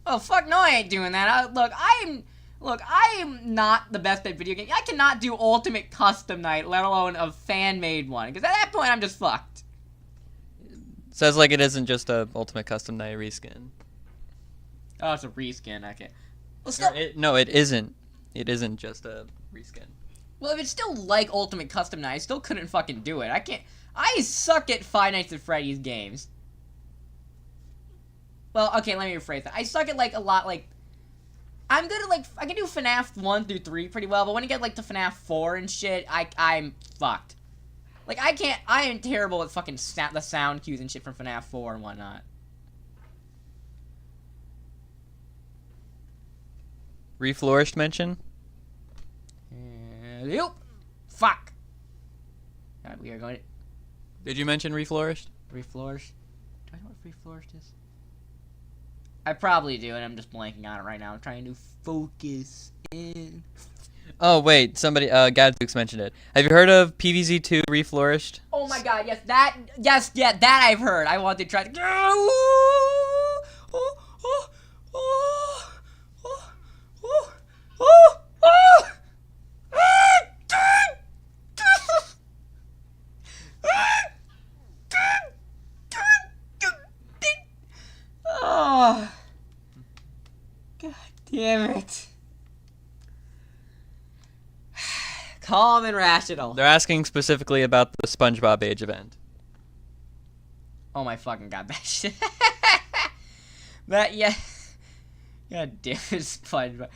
Oh fuck no, I ain't doing that. Look, I am not the best at video games. I cannot do ultimate custom night, let alone a fan-made one. Because at that point, I'm just fucked. Says like it isn't just a ultimate custom night reskin. Oh, it's a reskin. Okay. Well, still. No, it isn't. It isn't just a reskin. Well, if it's still like ultimate custom night, I still couldn't fucking do it. I suck at Five Nights at Freddy's games. Well, okay, let me rephrase that. I suck at, like, a lot, like... I'm good at, like... I can do FNAF 1 through 3 pretty well, but when you get, like, to FNAF 4 and shit, I'm fucked. Like, I am terrible at fucking the sound cues and shit from FNAF 4 and whatnot. Reflourished mention? Yep. Fuck. Alright, we are going to... Did you mention reflourished? Reflourished? Do I know what reflourished is? I probably do, and I'm just blanking on it right now. I'm trying to focus in. Oh, wait. Somebody, Gadzooks mentioned it. Have you heard of PVZ2 reflourished? Oh my god, yes, that I've heard. I want to try to... Oh, god damn it. Calm and rational. They're asking specifically about the SpongeBob Age event. Oh my fucking god, that shit. That, yeah. God damn it, SpongeBob.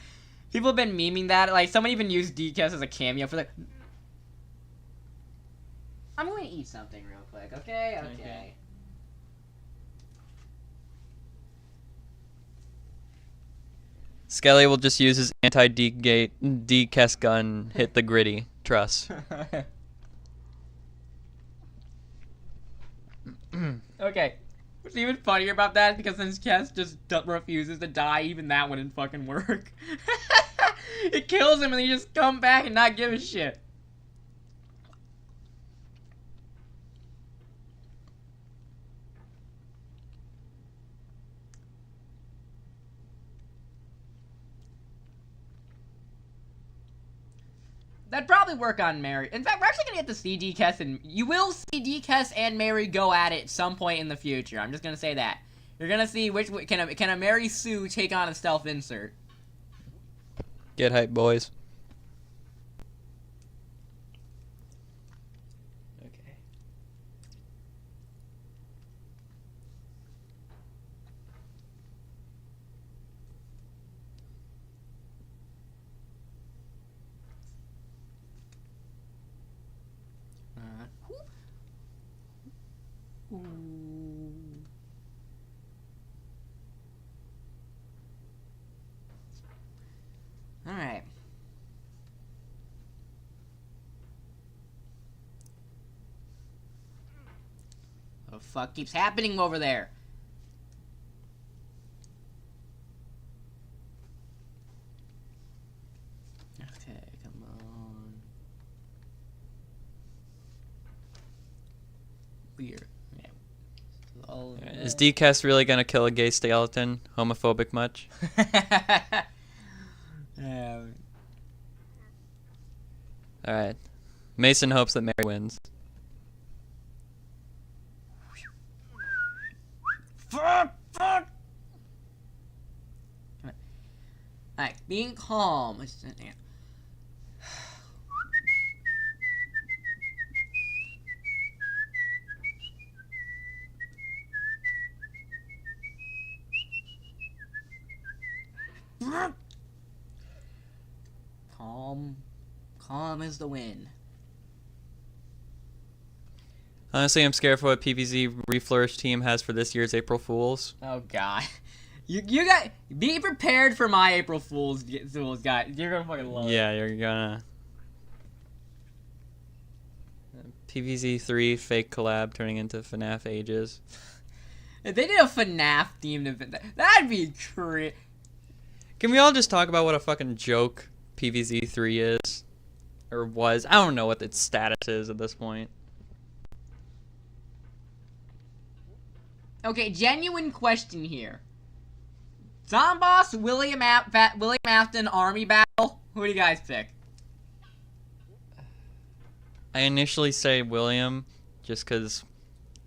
People have been memeing that. Like, someone even used DCast as a cameo for the... I'm going to eat something real quick, okay? Okay. Skelly will just use his anti-decast gun, hit the gritty. Trust. Okay. What's even funnier about that is because since Kess just refuses to die, even that wouldn't fucking work. It kills him and he just come back and not give a shit. That'd probably work on Mary. In fact, we're actually gonna get to see DKS and you will see DKS and Mary go at it at some point in the future. I'm just gonna say that. You're gonna see which can a Mary Sue take on a stealth insert. Get hype, boys. Okay. Alright. What the fuck keeps happening over there? Okay, come on. Weird. Yeah. Is DCast really gonna kill a gay skeleton? Homophobic much? Alright. Mason hopes that Mary wins. Fuck! Alright, being calm. Calm as the wind. Honestly, I'm scared for what PVZ Reflourish team has for this year's April Fools. Oh god. You got be prepared for my April Fools guys. You're gonna fucking love it. Yeah, you're gonna. PVZ 3 fake collab turning into FNAF Ages. If they did a FNAF themed event, that'd be crazy. Can we all just talk about what a fucking joke PVZ 3 is? Or was? I don't know what its status is at this point. Okay, genuine question here. Zomboss, William Afton, Army Battle. Who do you guys pick? I initially say William, just because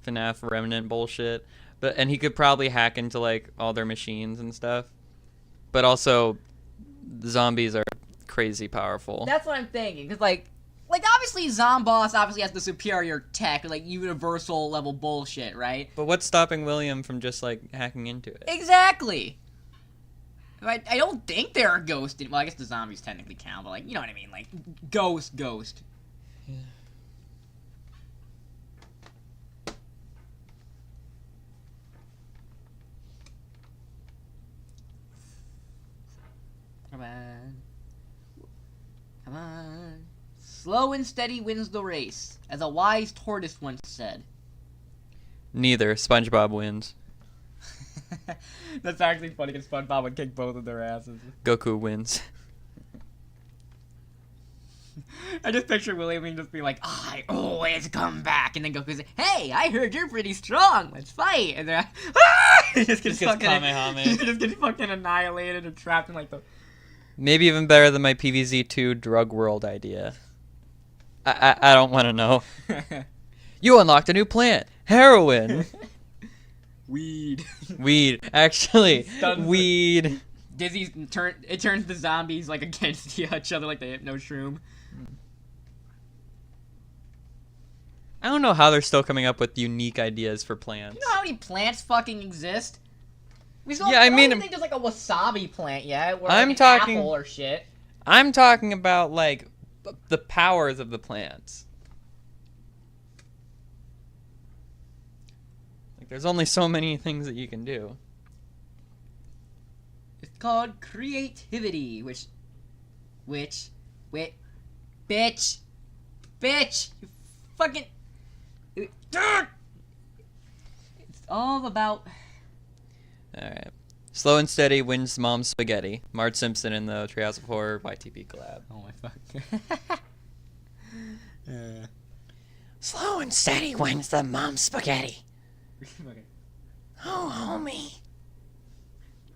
FNAF Remnant bullshit. And he could probably hack into, like, all their machines and stuff. But also, the zombies are crazy powerful. That's what I'm thinking, because, like obviously Zomboss obviously has the superior tech, like, universal level bullshit, right? But what's stopping William from just, like, hacking into it? Exactly! I don't think there are ghosts. Well, I guess the zombies technically count, but, like, you know what I mean? Like, ghost. Yeah. Come on. Come on. Slow and steady wins the race, as a wise tortoise once said. Neither. SpongeBob wins. That's actually funny because SpongeBob would kick both of their asses. Goku wins. I just picture William just being like, I always come back, and then Goku's like, hey, I heard you're pretty strong, let's fight, and then he just gets fucking he just gets fucking annihilated and trapped in like the... Maybe even better than my PVZ2 Drug World idea. I don't want to know. You unlocked a new plant. Heroin. Weed. Actually, weed. It turns the zombies like against each other like the Hypno Shroom. I don't know how they're still coming up with unique ideas for plants. You know how many plants fucking exist? We still, Yeah, I I mean, don't think there's like a wasabi plant yet. Or I'm like talking- apple or shit. I'm talking about, like, the powers of the plants. Like, there's only so many things that you can do. It's called creativity, which, bitch, you fucking, it's all about. Alright. Slow and Steady wins Mom's Spaghetti. Marge Simpson in the Treehouse of Horror YTP collab. Oh my fuck. Slow and Steady wins the Mom's Spaghetti. Okay. Oh, homie.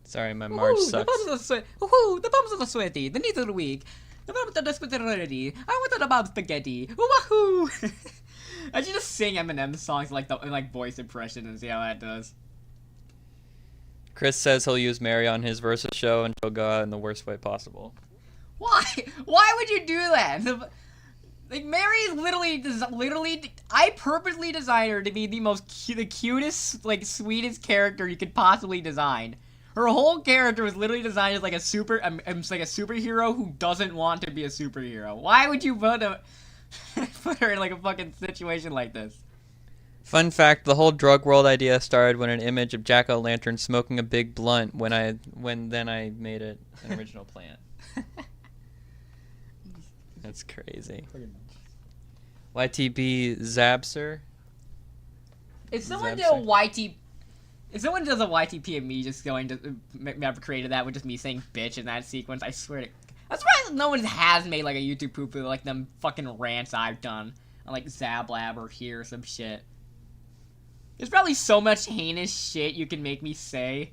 Sorry, my Marge sucks. The bums are sweaty. The knees are weak. The bums are desperate already. I want the bomb spaghetti. Wahoo! I should just sing Eminem songs like voice impression and see how that does. Chris says he'll use Mary on his versus show and she'll go out in the worst way possible. Why? Why would you do that? Like, Mary is literally, I purposely designed her to be the cutest, like, sweetest character you could possibly design. Her whole character was literally designed as like a superhero who doesn't want to be a superhero. Why would you put her in like a fucking situation like this? Fun fact, the whole drug world idea started when an image of Jack-o'-lantern smoking a big blunt then I made it an original plant. That's crazy. YTB sir? If someone did Zabster? if someone does a YTP of me just going to have created that with just me saying bitch in that sequence, I swear to, I'm surprised no one has made like a YouTube poo-poo like them fucking rants I've done on like ZabLab or here or some shit. There's probably so much heinous shit you can make me say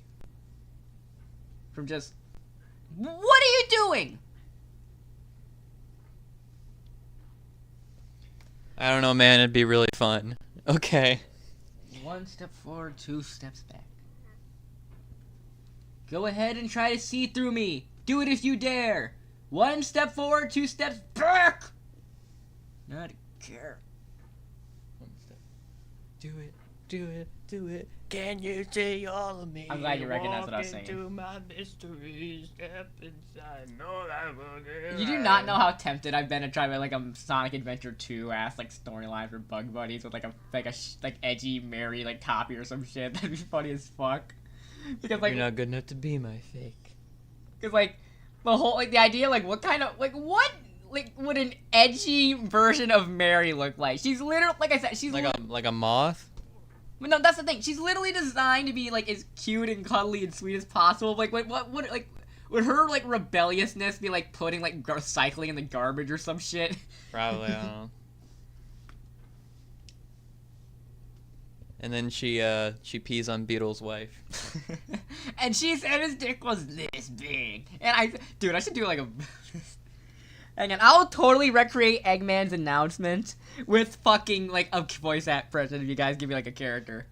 from just, what are you doing? I don't know, man. It'd be really fun. Okay. 1 step forward, 2 steps back. Go ahead and try to see through me. Do it if you dare. 1 step forward, 2 steps back. Not care. Do it, do it, do it. Can you see all of me? I'm glad you recognize what I was Walk saying. into my mystery, step inside. No, that will get You do not know how tempted I've been to try like a Sonic Adventure 2 ass like storyline for Bug Buddies with like a edgy Mary like copy or some shit. That'd be funny as fuck. Because like You're not good enough to be my fake. Because like the whole like the idea like what kind of like what like would an edgy version of Mary look like? She's literally like I said she's Like a moth. But no, that's the thing. She's literally designed to be like as cute and cuddly and sweet as possible. Like, what would like would her like rebelliousness be like putting like recycling in the garbage or some shit? Probably, I don't know. And then she pees on Beetle's wife. And she said his dick was this big. And I should do like a. Hang on, I'll totally recreate Eggman's announcement with fucking like a voice impression if you guys give me like a character.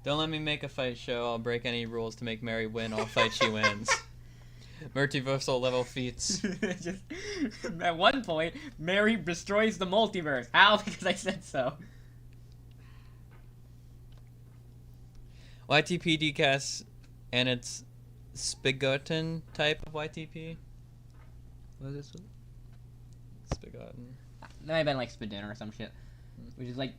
Don't let me make a fight show. I'll break any rules to make Mary win. All fight she wins. Multiversal level feats. Just, at one point, Mary destroys the multiverse. How? Because I said so. YTP decast and its Spigotten type of YTP. What is this? Spigotten. That might have been like Spadinner or some shit. Which is like,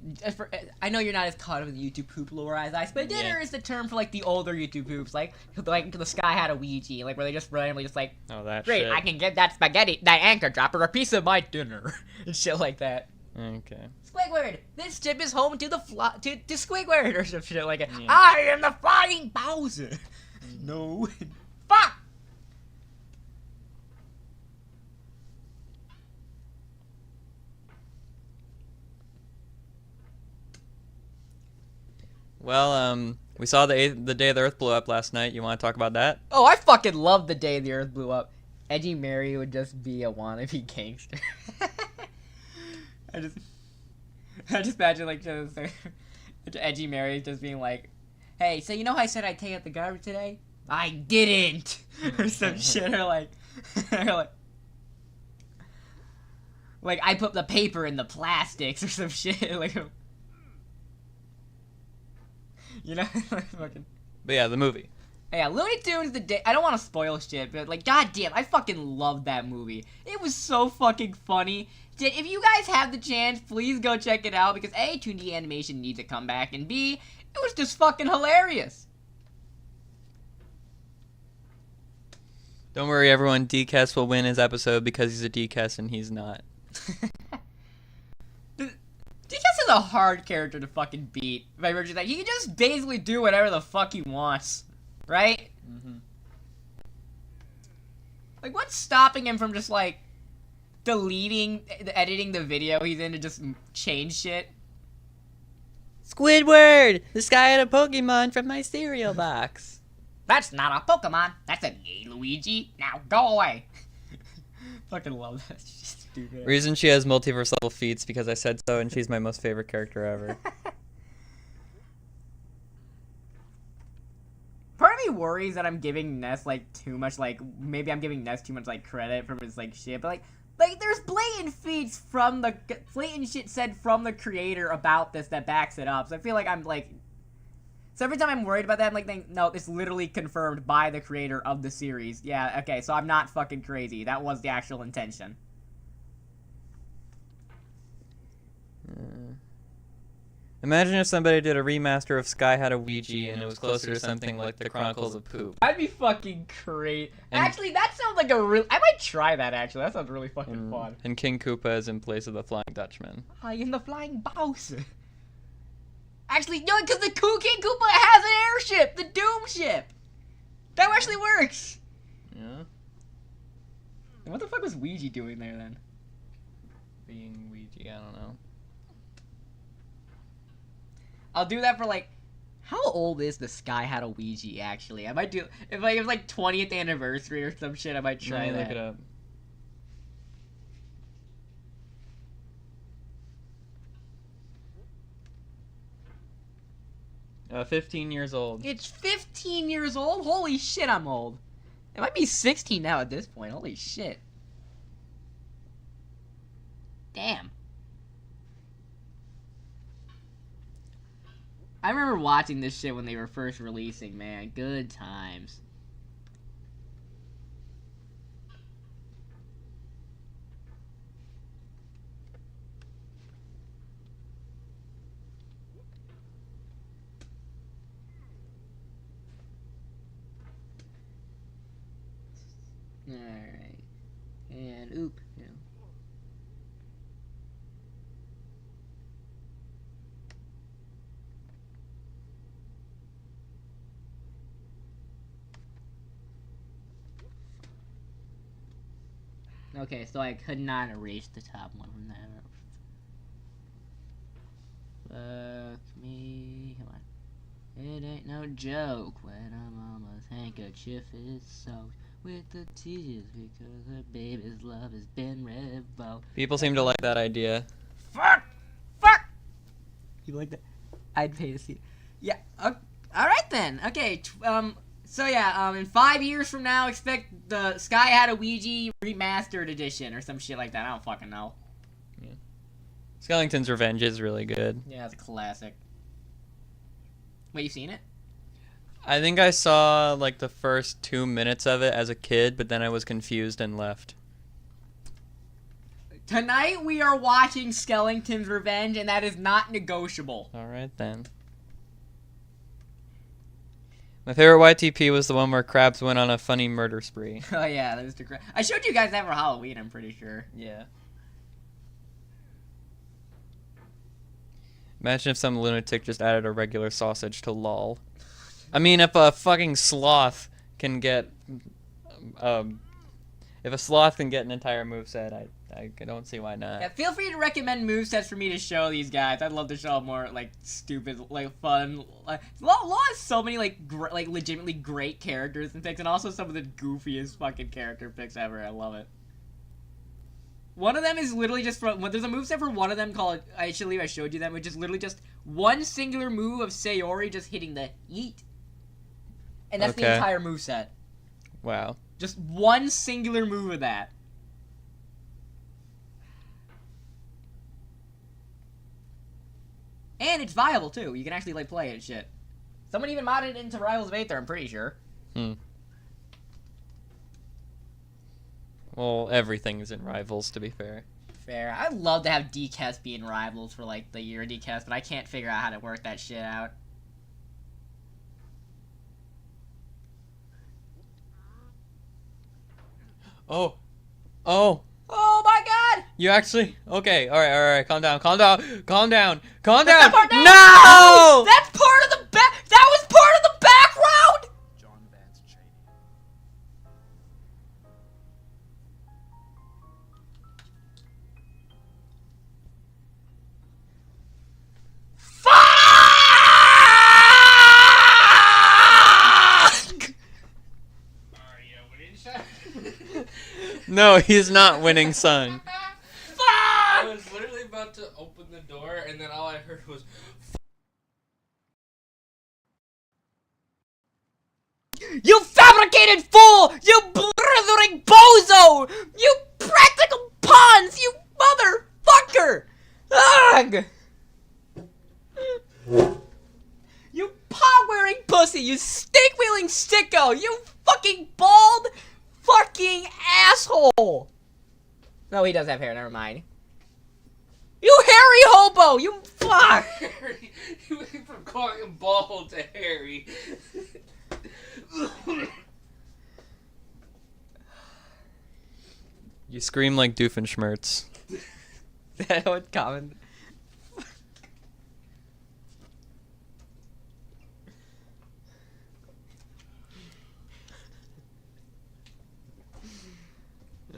I know you're not as caught up with YouTube poop lore as I. Spadinner is the term for like the older YouTube poops, like the Sky had a Ouija, like where they just randomly just like, Oh, that great, shit. I can get that anchor dropper a piece of my dinner, and shit like that. Okay. Squidward, this chip is home to the to Squidward or some shit like that. Yeah. I am the flying Bowser. No, fuck. Well, we saw the day the Earth blew up last night. You want to talk about that? Oh, I fucking love the day the Earth blew up. Edgy Mary would just be a wannabe gangster. I just imagine like just Edgy Mary just being like, "Hey, so you know how I said I'd take out the garbage today? I didn't," or some shit, or like, like I put the paper in the plastics or some shit, like. You know, fucking. But yeah, the movie. Yeah, Looney Tunes the day. I don't want to spoil shit, but like, goddamn, I fucking loved that movie. It was so fucking funny. If you guys have the chance, please go check it out because A, 2D animation needs a comeback, and B, it was just fucking hilarious. Don't worry, everyone. DCast will win his episode because he's a DCast and he's not. DCast is a hard character to fucking beat. By virtue of that, he can just basically do whatever the fuck he wants, right? Mm-hmm. Like, what's stopping him from just like editing the video he's in to just change shit? Squidward! This guy had a Pokemon from my cereal box. That's not a Pokemon. That's a gay Luigi. Now go away. Fucking love that. She's stupid. Reason she has multiverse level feats because I said so, and she's my most favorite character ever. Part of me worries that I'm giving Ness like too much, like maybe I'm giving Ness too much like credit for his like shit, but like there's blatant shit said from the creator about this that backs it up. So I feel like I'm like. So every time I'm worried about that, I'm like, thinking, no, it's literally confirmed by the creator of the series. Yeah, okay, so I'm not fucking crazy. That was the actual intention. Imagine if somebody did a remaster of Sky Had a Ouija and it was closer to something like The Chronicles of Poop. That'd be fucking great. Actually, that sounds like a real. I might try that, actually. That sounds really fucking fun. And King Koopa is in place of the Flying Dutchman. I am the Flying Bowser. Actually, no, because the King Koopa has an airship, the Doom ship. That actually works. Yeah. And what the fuck was Ouija doing there then? Being Ouija, I don't know. I'll do that for like. How old is the Sky Had a Ouija actually? I might do if like it was like 20th anniversary or some shit. I might try that. Look it up. 15 years old. It's 15 years old? Holy shit, I'm old. It might be 16 now at this point. Holy shit. Damn. I remember watching this shit when they were first releasing, man. Good times. Alright. And oop. Yeah. Okay, so I could not erase the top one from that. Fuck me. Come on. It ain't no joke when a mama's handkerchief is soaked with the tears because her baby's love has been revoked. People seem to like that idea. Fuck! Fuck! You like that? I'd pay to see. Yeah. Alright then. Okay. So yeah. In 5 years from now, expect the Sky Had a Ouija remastered edition or some shit like that. I don't fucking know. Yeah. Skellington's Revenge is really good. Yeah, it's a classic. Wait, you seen it? I think I saw like the first 2 minutes of it as a kid, but then I was confused and left. Tonight we are watching Skellington's Revenge, and that is not negotiable. Alright then. My favorite YTP was the one where Krabs went on a funny murder spree. Oh yeah, that was the crap. I showed you guys that for Halloween, I'm pretty sure. Yeah. Imagine if some lunatic just added a regular sausage to LOL. I mean, if a fucking sloth can get... if a sloth can get an entire moveset, I don't see why not. Yeah, feel free to recommend movesets for me to show these guys. I'd love to show more, like, stupid, like, fun... Like, LOL has so many, like, legitimately great characters and picks, and also some of the goofiest fucking character picks ever. I love it. One of them is literally just from... There's a moveset for one of them called... I showed you them, which is literally just one singular move of Sayori just hitting the yeet. And that's the entire moveset. Wow. Just one singular move of that. And it's viable, too. You can actually, like, play it and shit. Someone even modded it into Rivals of Aether, I'm pretty sure. Well, everything's in Rivals, to be fair. Fair. I'd love to have DCAS be in Rivals for like the year DCAS, but I can't figure out how to work that shit out. Oh my God! You actually okay? All right. Calm down. That part, No! That's part of the back. That was part of the background. Fuck! No, he's not winning, son. I was literally about to open the door, and then all I heard was. You fabricated fool! You blithering bozo! You practical pawns! You motherfucker! Ugh! You paw-wearing pussy! You stink-wheeling sicko! You fucking bald fucking asshole! No, he does have hair, never mind. You hairy hobo! You fuck! Harry, you went from calling him bald to Harry. You scream like Doofenshmirtz. That was common.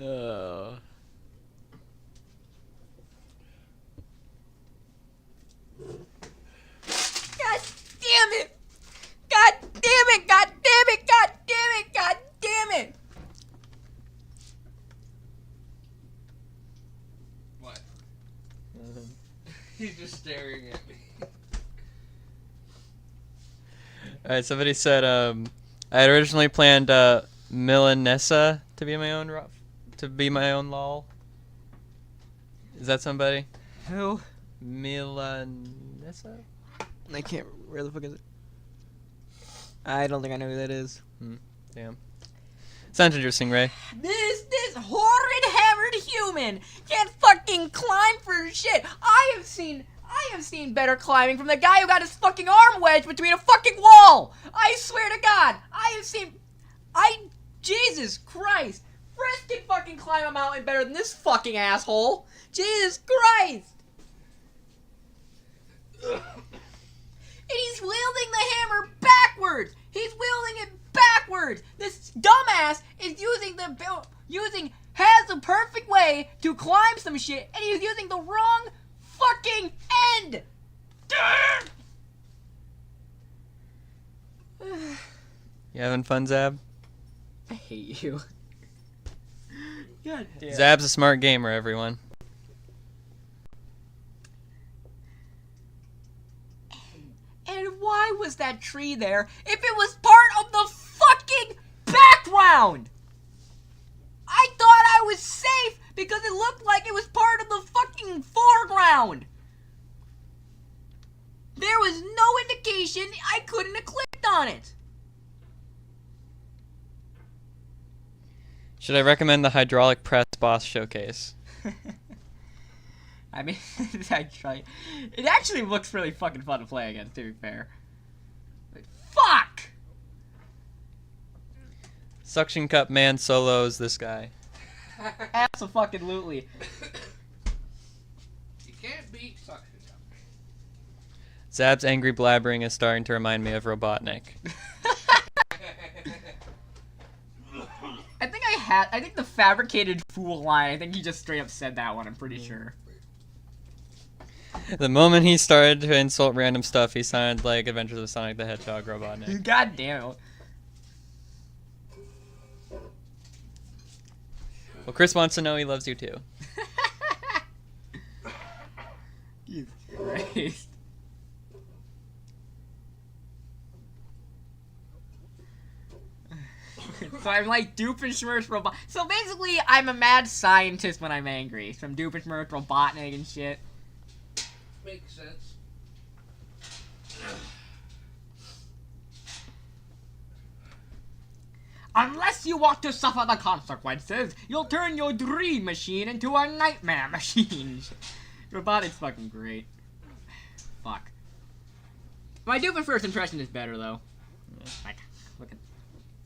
Oh. God damn it! God damn it! God damn it! God damn it! God damn it! What? He's just staring at me. Alright, somebody said, I had originally planned, Milanessa to be my own lol. Is that somebody? Who? Milanessa? I can't. Where the fuck is it? I don't think I know who that is. Damn. Sounds interesting, Ray. This horrid hammered human can't fucking climb for shit. I have seen better climbing from the guy who got his fucking arm wedged between a fucking wall. I swear to God, Jesus Christ. Frisk can fucking climb a mountain better than this fucking asshole. Jesus Christ. And he's wielding the hammer backwards. He's wielding it backwards. This dumbass is has the perfect way to climb some shit, and he's using the wrong fucking end. You having fun, Zab? I hate you. God damn. Zab's a smart gamer, everyone. And why was that tree there if it was part of the fucking background? I thought I was safe because it looked like it was part of the fucking foreground. There was no indication I couldn't have clicked on it. Should I recommend the hydraulic press boss showcase? I mean, it actually looks really fucking fun to play against, to be fair. But fuck! Suction cup man solos this guy. Abso-fucking-lutely. You can't beat suction cup. Zab's angry blabbering is starting to remind me of Robotnik. I think the fabricated fool line, I think he just straight up said that one, I'm pretty sure. The moment he started to insult random stuff, he sounded like Adventures of Sonic the Hedgehog Robotnik. God damn it. Well, Chris wants to know he loves you too. Jesus Christ. So I'm like Doofenshmirtz Robot. So basically, I'm a mad scientist when I'm angry. So I'm Doofenshmirtz Robotnik and shit. Makes sense. Unless you want to suffer the consequences, you'll turn your dream machine into a nightmare machine. Robotic's fucking great. Fuck. My Doofus first impression is better, though. Like, look at...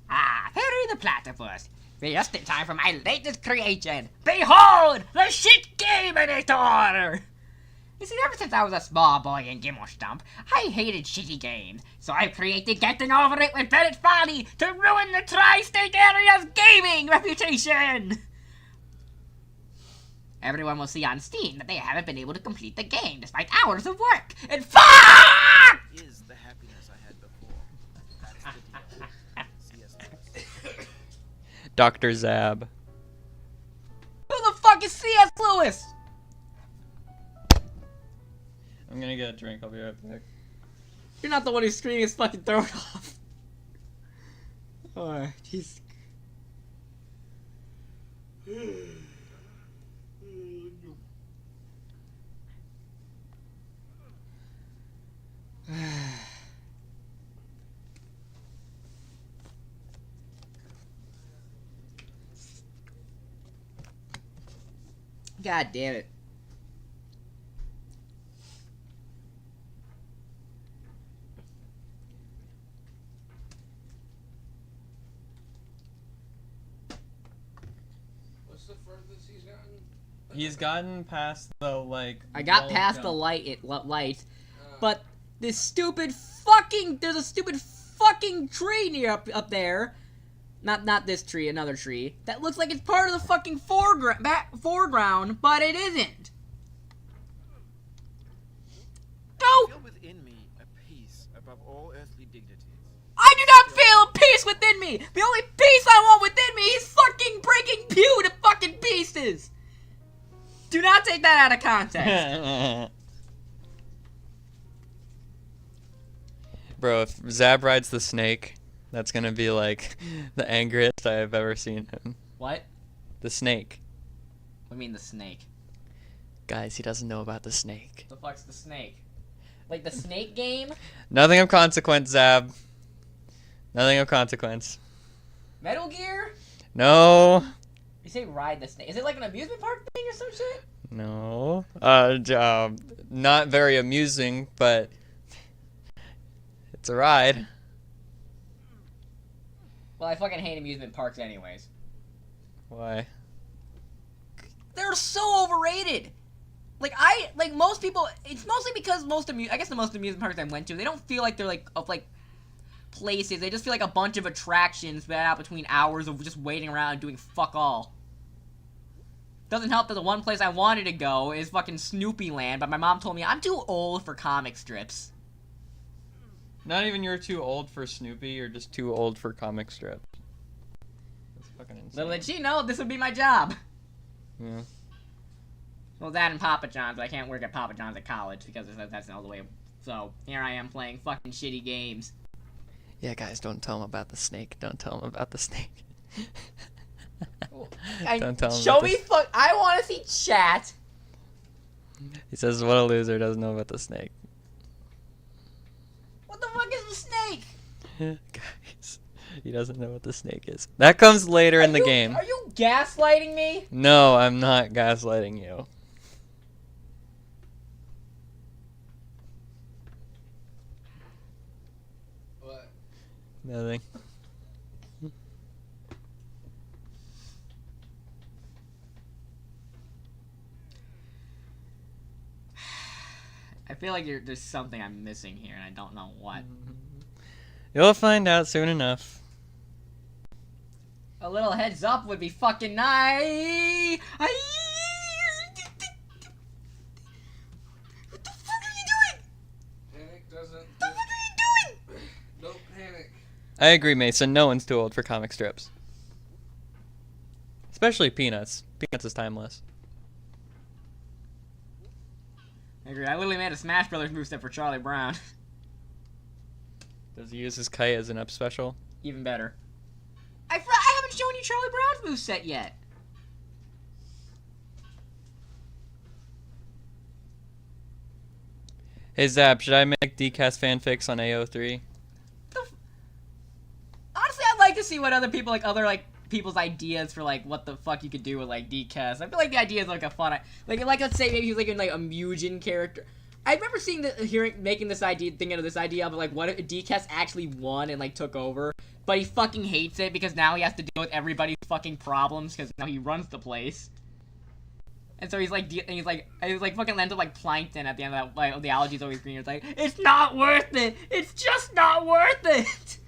Ah, Harry the Platypus. Just in time for my latest creation. Behold, the shit Gameinator! You see, ever since I was a small boy in Gimmelstump, I hated shitty games. So I created Getting Over It with Bennett Folly to ruin the tri-state area's gaming reputation! Everyone will see on Steam that they haven't been able to complete the game despite hours of work. And fuck! Is the happiness I had before. That's the deal. Dr. Zab. Who the fuck is C.S. Lewis? I'm gonna get a drink, I'll be right back. You're not the one who's screaming his fucking throat off. Oh, jeez. God damn it. What's the furthest he's gotten? He's gotten past the, like... I got past the light, but this stupid fucking, there's a stupid fucking tree near up there. Not this tree, another tree. That looks like it's part of the fucking foreground, but it isn't. I Go! feel within me a peace above all earthly dignities. I do not feel peace within me! The only peace I want within me is fucking breaking Pew to fucking pieces! Do not take that out of context. Bro, if Zab rides the snake, that's gonna be like the angriest I have ever seen him. What? The snake. What do you mean the snake? Guys, he doesn't know about the snake. The fuck's the snake? Like the snake game? Nothing of consequence, Zab. Nothing of consequence. Metal Gear? No. You say ride the snake. Is it like an amusement park thing or some shit? No. Not very amusing, but it's a ride. Well, I fucking hate amusement parks anyways. Why? They're so overrated. Like most people, it's mostly because I guess the most amusement parks I went to, they don't feel like they're like places. They just feel like a bunch of attractions spread out between hours of just waiting around and doing fuck all. Doesn't help that the one place I wanted to go is fucking Snoopy Land, but my mom told me I'm too old for comic strips. Not even you're too old for Snoopy, you're just too old for comic strips. That's fucking insane. Little did she know this would be my job. Yeah. Well, that and Papa John's, but I can't work at Papa John's at college because that's all the way. So here I am playing fucking shitty games. Yeah, guys, don't tell him about the snake. Don't tell him about the snake. Don't tell him. Show me fuck. I want to see chat. He says, "What a loser doesn't know about the snake." What the fuck is the snake? Guys, he doesn't know what the snake is. That comes later in the game. Are you gaslighting me? No, I'm not gaslighting you. What? Nothing. I feel like there's something I'm missing here, and I don't know what. You'll find out soon enough. A little heads up would be fucking nice. What the fuck are you doing? Panic doesn't. What the fuck are you doing? Don't panic. I agree, Mason. No one's too old for comic strips. Especially Peanuts. Peanuts is timeless. I agree. I literally made a Smash Brothers moveset for Charlie Brown. Does he use his kite as an up special? Even better. I haven't shown you Charlie Brown's moveset yet. Hey Zap, should I make decast fanfics on AO3? Honestly, I like like to see what other people, like, people's ideas for, like, what the fuck you could do with, like, DCast. I feel like the idea is, like, a fun, like, let's say maybe he's, like, in, like, a Mugen character. I remember making this idea, thinking of this idea of, like, what if DCast actually won and, like, took over, but he fucking hates it because now he has to deal with everybody's fucking problems because now he runs the place. And so he's like fucking lands up like plankton at the end of that, like, the algae's always green. It's like, it's not worth it! It's just not worth it!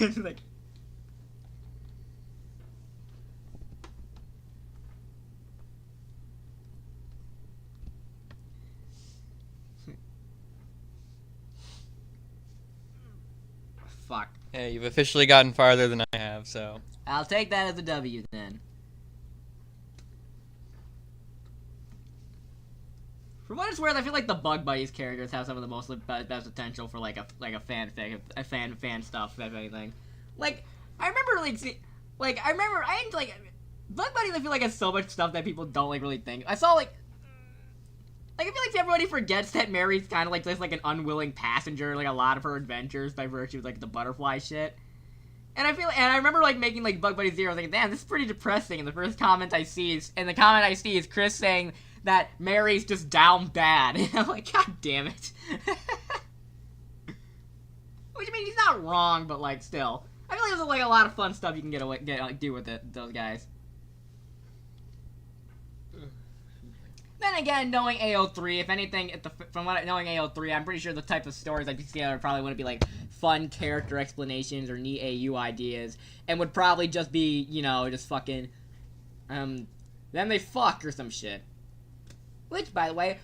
It's like... Fuck. Hey, you've officially gotten farther than I have, so... I'll take that as a W, then. For what it's worth, I feel like the Bug Buddies characters have some of the most best potential for like a fanfic, fan stuff, if anything. Like, I remember Bug Buddies. I feel like has so much stuff that people don't like really think. I saw like I feel like everybody forgets that Mary's kind of like just like an unwilling passenger, like a lot of her adventures by virtue of like the butterfly shit. And I remember like making like Bug Buddy Zero, like, damn, this is pretty depressing. And the first comment I see is Chris saying that Mary's just down bad. And I'm like, god damn it. Which, I mean, he's not wrong, but like still, I feel like there's like a lot of fun stuff you can do with those guys. Then again, knowing AO3, if anything, knowing AO3, I'm pretty sure the type of stories I'd be together probably wouldn't be like fun character explanations or neat AU ideas, and would probably just be, you know, just fucking, then they fuck or some shit. Which, by the way,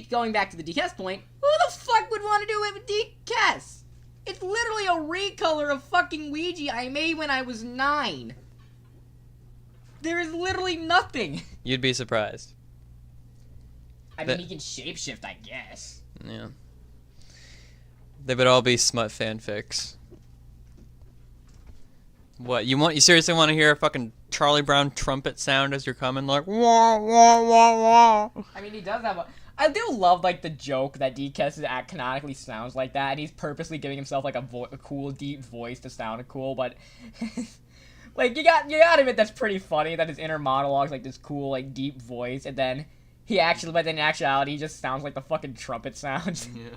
going back to the DKS point, who the fuck would want to do it with DKS? It's literally a recolor of fucking Ouija I made when I was 9. There is literally nothing. You'd be surprised. I mean, he can shapeshift, I guess. Yeah. They would all be smut fanfics. What, you seriously want to hear a fucking Charlie Brown trumpet sound as you're coming, like, wah, wah, wah, wah? I mean, he does have I do love, like, the joke that DKS canonically sounds like that, and he's purposely giving himself, like, a cool, deep voice to sound cool, but... like, you gotta admit that's pretty funny, that his inner monologue's, like, this cool, like, deep voice, and then... but in actuality, he just sounds like the fucking trumpet sounds. Yeah.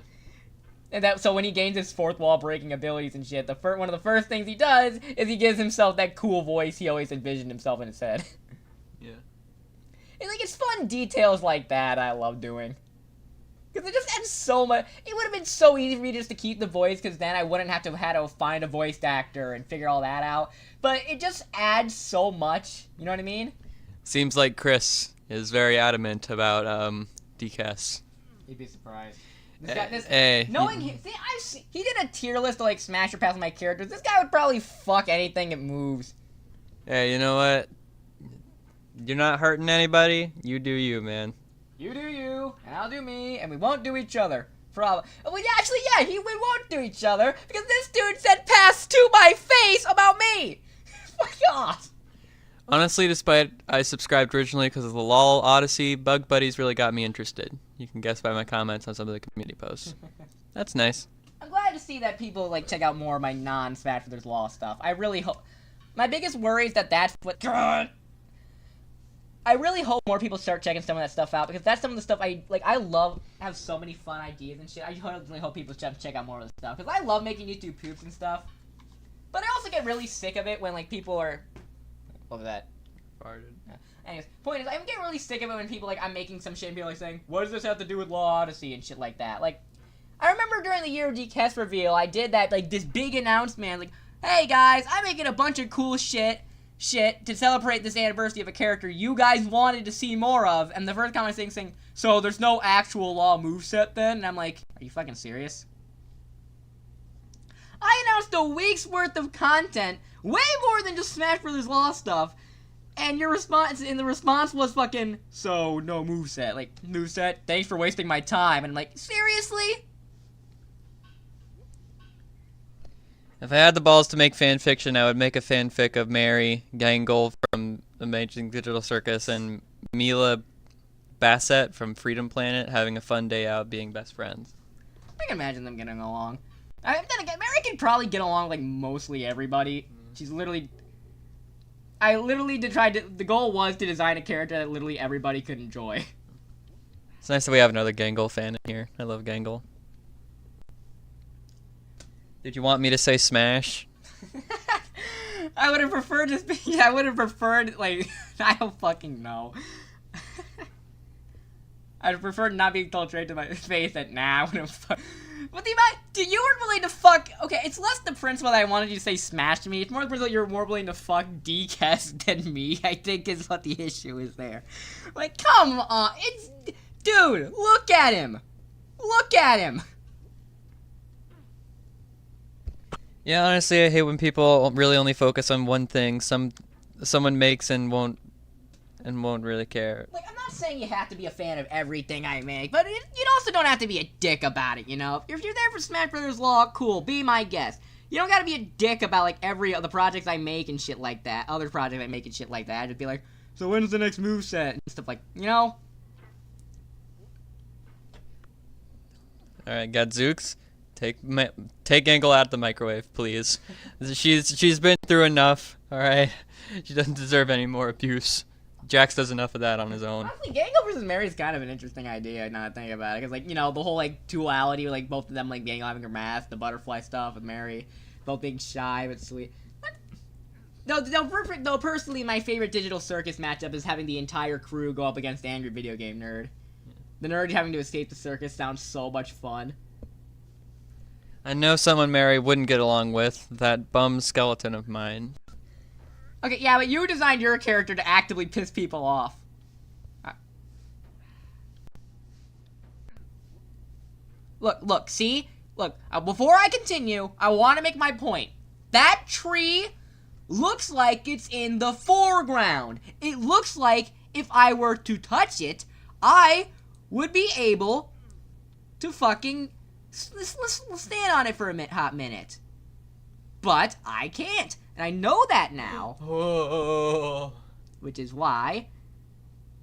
And so when he gains his fourth wall breaking abilities and shit, one of the first things he does is he gives himself that cool voice he always envisioned himself in his head. Yeah. And like, it's fun details like that I love doing. Because it just adds so much. It would have been so easy for me just to keep the voice, because then I wouldn't have to find a voice actor and figure all that out. But it just adds so much. You know what I mean? Seems like Chris is very adamant about DCAS. You'd be surprised. He did a tier list to like smash or pass my characters. This guy would probably fuck anything that moves. Hey, you know what? You're not hurting anybody. You do you, man. You do you, and I'll do me, and we won't do each other. Probably. Well, yeah, we won't do each other because this dude said pass to my face about me. Fuck off. Honestly, despite I subscribed originally because of the LOL Odyssey, Bug Buddies really got me interested. You can guess by my comments on some of the community posts. That's nice. I'm glad to see that people like check out more of my non-Smash Brothers LOL stuff. I really hope. My biggest worry is that's what. God! I really hope more people start checking some of that stuff out because that's some of the stuff I love. Have so many fun ideas and shit. I really hope people check out more of the stuff because I love making YouTube poops and stuff. But I also get really sick of it when like people are. What was that? Farted. Yeah. Anyways, point is, I'm getting really sick of it when people like I'm making some shit and people like saying, "What does this have to do with LOL Odyssey?" and shit like that. Like, I remember during the Year of DKS reveal, I did that like this big announcement, like, "Hey guys, I'm making a bunch of cool shit to celebrate this anniversary of a character you guys wanted to see more of." And the first comment saying, "So there's no actual LOL moveset then?" And I'm like, "Are you fucking serious?" I announced a week's worth of content, way more than just Smash Brothers LOL stuff. And the response was fucking, "So, no moveset." Like, moveset, thanks for wasting my time. And I'm like, seriously? If I had the balls to make fan fiction, I would make a fanfic of Mary Gangle from Amazing Digital Circus and Mila Bassett from Freedom Planet having a fun day out being best friends. I can imagine them getting along. Then again, Mary can probably get along with, like, mostly everybody. She's literally... I literally tried to... The goal was to design a character that literally everybody could enjoy. It's nice that we have another Gangle fan in here. I love Gangle. Did you want me to say Smash? I would have preferred just be... I would have preferred, like... I don't fucking know. I'd prefer not being told straight to my face that, nah, I wouldn't fuck... But the amount... Dude, you weren't willing to fuck... Okay, it's less the principle that I wanted you to say smash to me. It's more the principle that you're more willing to fuck DCast than me, I think is what the issue is there. Like, come on. It's... Dude, look at him. Look at him. Yeah, honestly, I hate when people really only focus on one thing. Someone makes and won't really care. Like, I'm not saying you have to be a fan of everything I make, but you also don't have to be a dick about it, you know? If you're there for Smash Brothers Law, cool, be my guest. You don't gotta be a dick about, like, every other projects I make and shit like that. Other projects I make and shit like that. Just be like, so when's the next moveset? And stuff like, you know? Alright, Gadzooks, take Gangle out of the microwave, please. She's been through enough, alright? She doesn't deserve any more abuse. Jax does enough of that on his own. Honestly, Gangle versus Mary is kind of an interesting idea, now that I think about it. Because, like, you know, the whole, like, duality, like, both of them, like, Gangle having her mask, the butterfly stuff with Mary, both being shy but sweet. No, personally, my favorite Digital Circus matchup is having the entire crew go up against the angry video game nerd. The nerd having to escape the circus sounds so much fun. I know someone Mary wouldn't get along with, that bum skeleton of mine. Okay, yeah, but you designed your character to actively piss people off. Look, see? Look, before I continue, I want to make my point. That tree looks like it's in the foreground. It looks like if I were to touch it, I would be able to fucking stand on it for a hot minute. But I can't. And I know that now. Oh. Which is why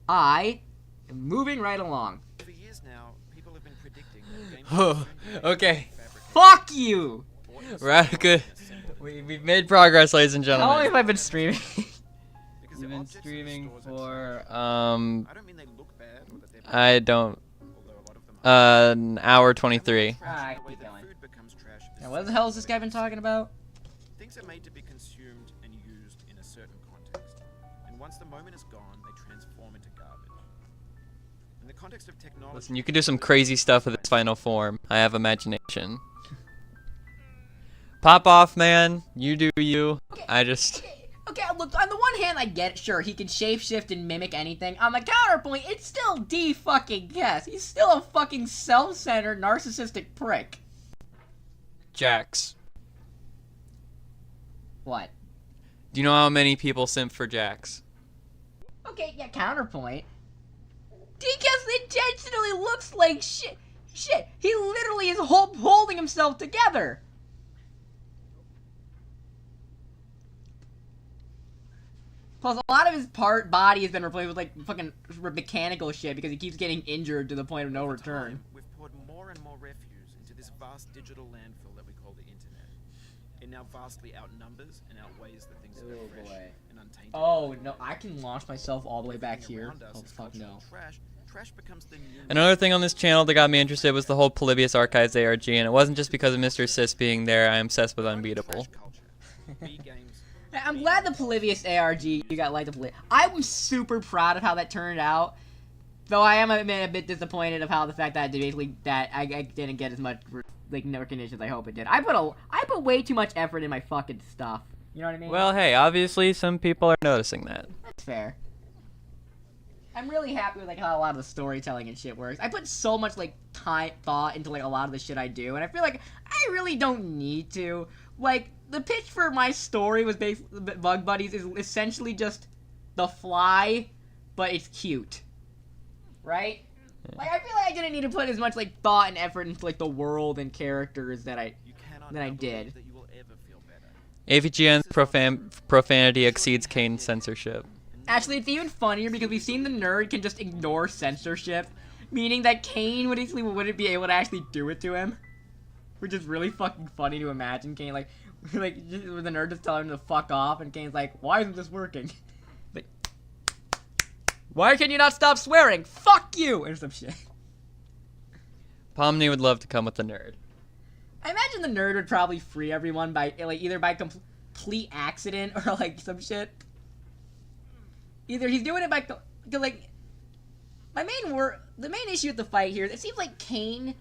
I am moving right along. For years now, people have been predicting that Oh, okay. Fuck you! We're at a good... We've made progress, ladies and How long gentlemen. have I been streaming? We've been streaming for, I don't mean they look bad or that they're I don't... although a lot of them an hour 23. Alright, the way keep that going. food becomes trash is Now, what the hell has this guy been talking about? things are made to be consumed and used in a certain context. And once the moment is gone, they transform into garbage. In the context of technology... Listen, you can do some crazy stuff with its final form. I have imagination. Pop off, man. You do you. I just... Okay, look, on the one hand, I get it, sure, he can shapeshift and mimic anything. On the counterpoint, it's still D-fucking-guess. He's still a fucking self-centered, narcissistic prick. Jax. What? Do you know how many people simp for Jax? Okay, yeah, counterpoint. DCast intentionally looks like shit. Shit, he literally is holding himself together. Plus, a lot of his body has been replaced with, like, fucking mechanical shit because he keeps getting injured to the point of no return. We've poured more and more refuse into this vast digital landfill that we call the internet. It now vastly outnumbers and outweighs the things that are fresh and untainted. Oh, no, I can launch myself all the way back here. Around us Oh, is fuck cultural no. Trash becomes the new... Another thing on this channel that got me interested was the whole Polybius Archives ARG, and it wasn't just because of Mr. Sis being there. I'm obsessed with Unbeatable. Trash culture. B-games. I'm glad the Polybius ARG, you got like the Polybius. I'm super proud of how that turned out. Though I am a bit disappointed of how the fact that I didn't get as much like recognition as I hope it did. I put way too much effort in my fucking stuff. You know what I mean? Well, hey, obviously some people are noticing that. That's fair. I'm really happy with like how a lot of the storytelling and shit works. I put so much like thought into like a lot of the shit I do, and I feel like I really don't need to. Like, the pitch for my story was basically Bug Buddies is essentially just The Fly, but it's cute. Right? Like, I feel like I didn't need to put as much like thought and effort into like the world and characters that I did. That you will ever feel better. AVGN's profanity exceeds Kane's censorship. Actually, it's even funnier because we've seen the nerd can just ignore censorship, meaning that Kane wouldn't be able to actually do it to him. Which is really fucking funny to imagine. Kane, like, Like, the nerd just telling him to fuck off, and Kane's like, why isn't this working? Like, why can you not stop swearing? Fuck you! Or some shit. Pomni would love to come with the nerd. I imagine the nerd would probably free everyone by, like, either by complete accident or, like, some shit. Either he's doing it by, like, the main issue with the fight here, it seems like Kane,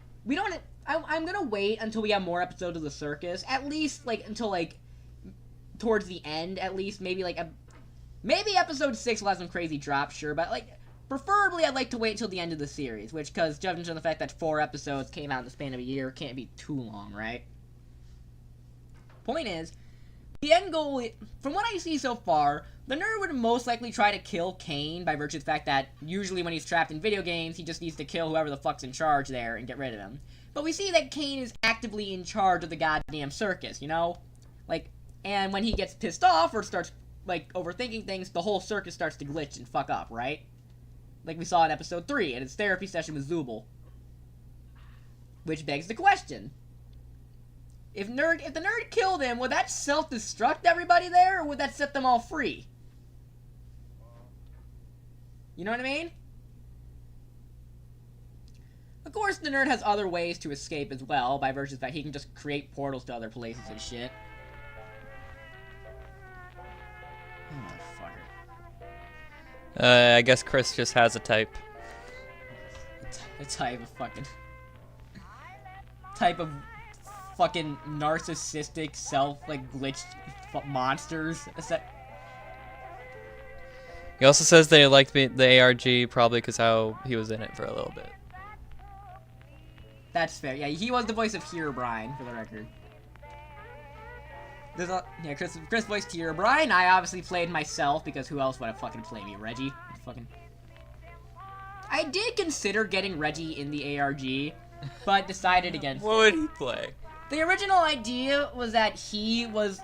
I'm gonna wait until we have more episodes of the circus, at least, like, until, like, towards the end, at least, maybe, like, maybe episode 6 will have some crazy drops, sure, but, like, preferably I'd like to wait until the end of the series, which, because judging from the fact that 4 episodes came out in the span of a year, can't be too long, right? Point is, the end goal, from what I see so far, the nerd would most likely try to kill Kane by virtue of the fact that usually when he's trapped in video games, he just needs to kill whoever the fuck's in charge there and get rid of him. But we see that Kane is actively in charge of the goddamn circus, you know? Like, and when he gets pissed off or starts, like, overthinking things, the whole circus starts to glitch and fuck up, right? Like we saw in episode 3 in his therapy session with Zubul. Which begs the question. If the nerd killed him, would that self-destruct everybody there, or would that set them all free? You know what I mean? Of course, the nerd has other ways to escape as well, by virtue of the fact he can just create portals to other places and shit. Oh, motherfucker. I guess Chris just has a type. A type of fucking... type of fucking narcissistic, glitched monsters. He also says they liked the ARG probably because how he was in it for a little bit. That's fair. Yeah, he was the voice of Herobrine, for the record. Yeah, Chris voiced Herobrine. I obviously played myself, because who else would have fucking played me? Reggie? I did consider getting Reggie in the ARG, but decided against What would he play? The original idea was that he was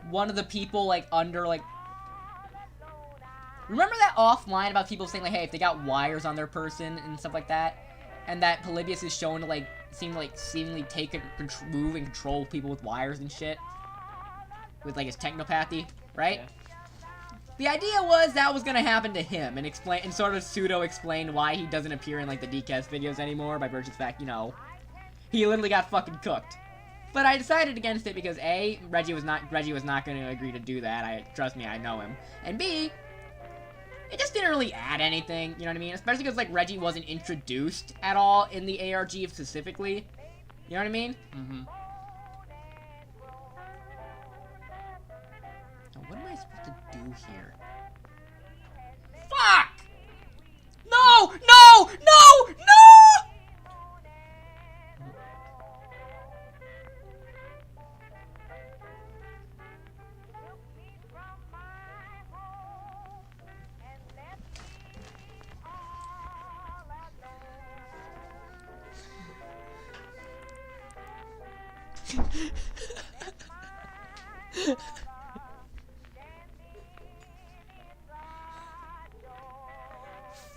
one of the people, like, under, like... Remember that offline about people saying, like, hey, if they got wires on their person and stuff like that? And that Polybius is shown to, like, seemingly take and move and control people with wires and shit? With, like, his technopathy, right? Yeah. The idea was that was gonna happen to him, and sort of pseudo-explain why he doesn't appear in, like, the DCast videos anymore, by virtue of the fact, you know, he literally got fucking cooked. But I decided against it because A, Reggie was not gonna agree to do that, trust me, I know him. And B, it just didn't really add anything, you know what I mean? Especially because, like, Reggie wasn't introduced at all in the ARG specifically. You know what I mean? Mm-hmm. Now, what am I supposed to do here? Fuck! No! No! No! No!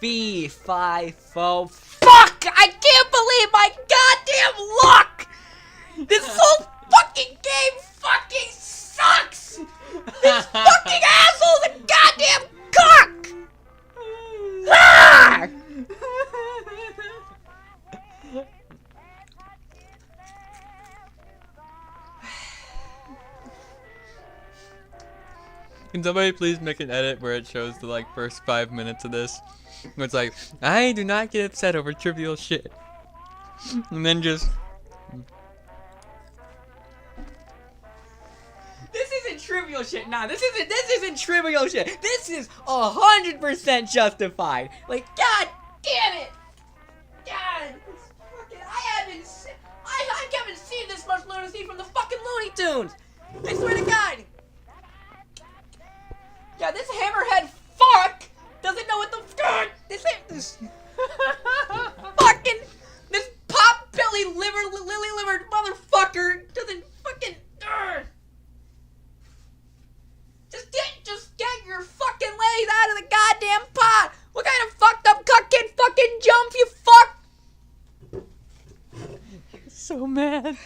Fee, fi, fo. Fuck! I can't believe my goddamn luck! This whole fucking game fucking sucks! This fucking asshole's a goddamn cock! Ah! Can somebody please make an edit where it shows the, like, first 5 minutes of this? Where it's like, I do not get upset over trivial shit. And then just... This isn't trivial shit. Nah, this isn't trivial shit. This is 100% justified. Like, god damn it! God, this fucking, I haven't seen this much lunacy from the fucking Looney Tunes. I swear to God. Yeah, this hammerhead fuck doesn't know what the fuck. This fucking pop belly lily livered motherfucker doesn't fucking. Just get your fucking legs out of the goddamn pot. What kind of fucked up cuck can fucking jump, you fuck? So mad.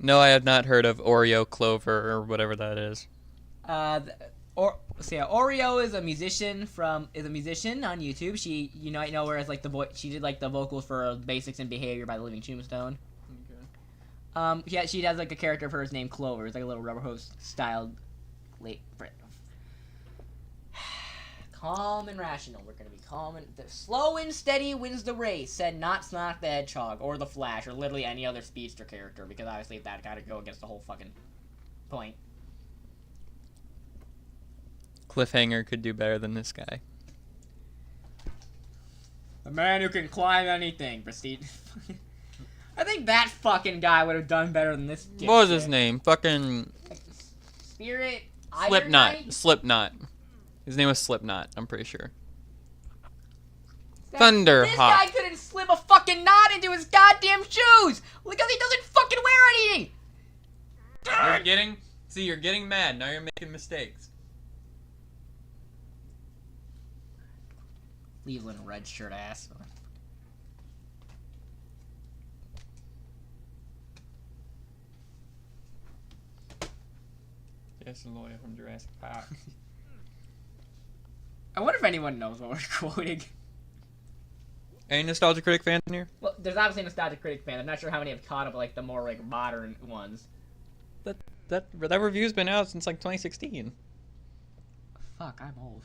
No, I have not heard of Oreo Clover or whatever that is. Oreo is a musician on YouTube. She, I know her as like she did like the vocals for Basics in Behavior by the Living Tombstone. Okay. She has like a character of hers named Clover. It's like a little rubber hose styled. Calm and rational. We're gonna be calm and slow and steady wins the race. Said not Sonic the Hedgehog or the Flash or literally any other speedster character, because obviously that gotta go against the whole fucking point. Cliffhanger could do better than this guy. A man who can climb anything, Prestige. I think that fucking guy would have done better than this. What was his name? Fucking Spirit. Slipknot. His name was Slipknot, I'm pretty sure. Thunderhawk. This guy couldn't slip a fucking knot into his goddamn shoes because he doesn't fucking wear anything. You're getting mad. Now you're making mistakes. Cleveland red shirt ass. Jason Lawyer from Jurassic Park. I wonder if anyone knows what we're quoting. Any Nostalgia Critic fans in here? Well, there's obviously a Nostalgia Critic fan. I'm not sure how many have caught up like the more like modern ones. That review's been out since like 2016. Fuck, I'm old.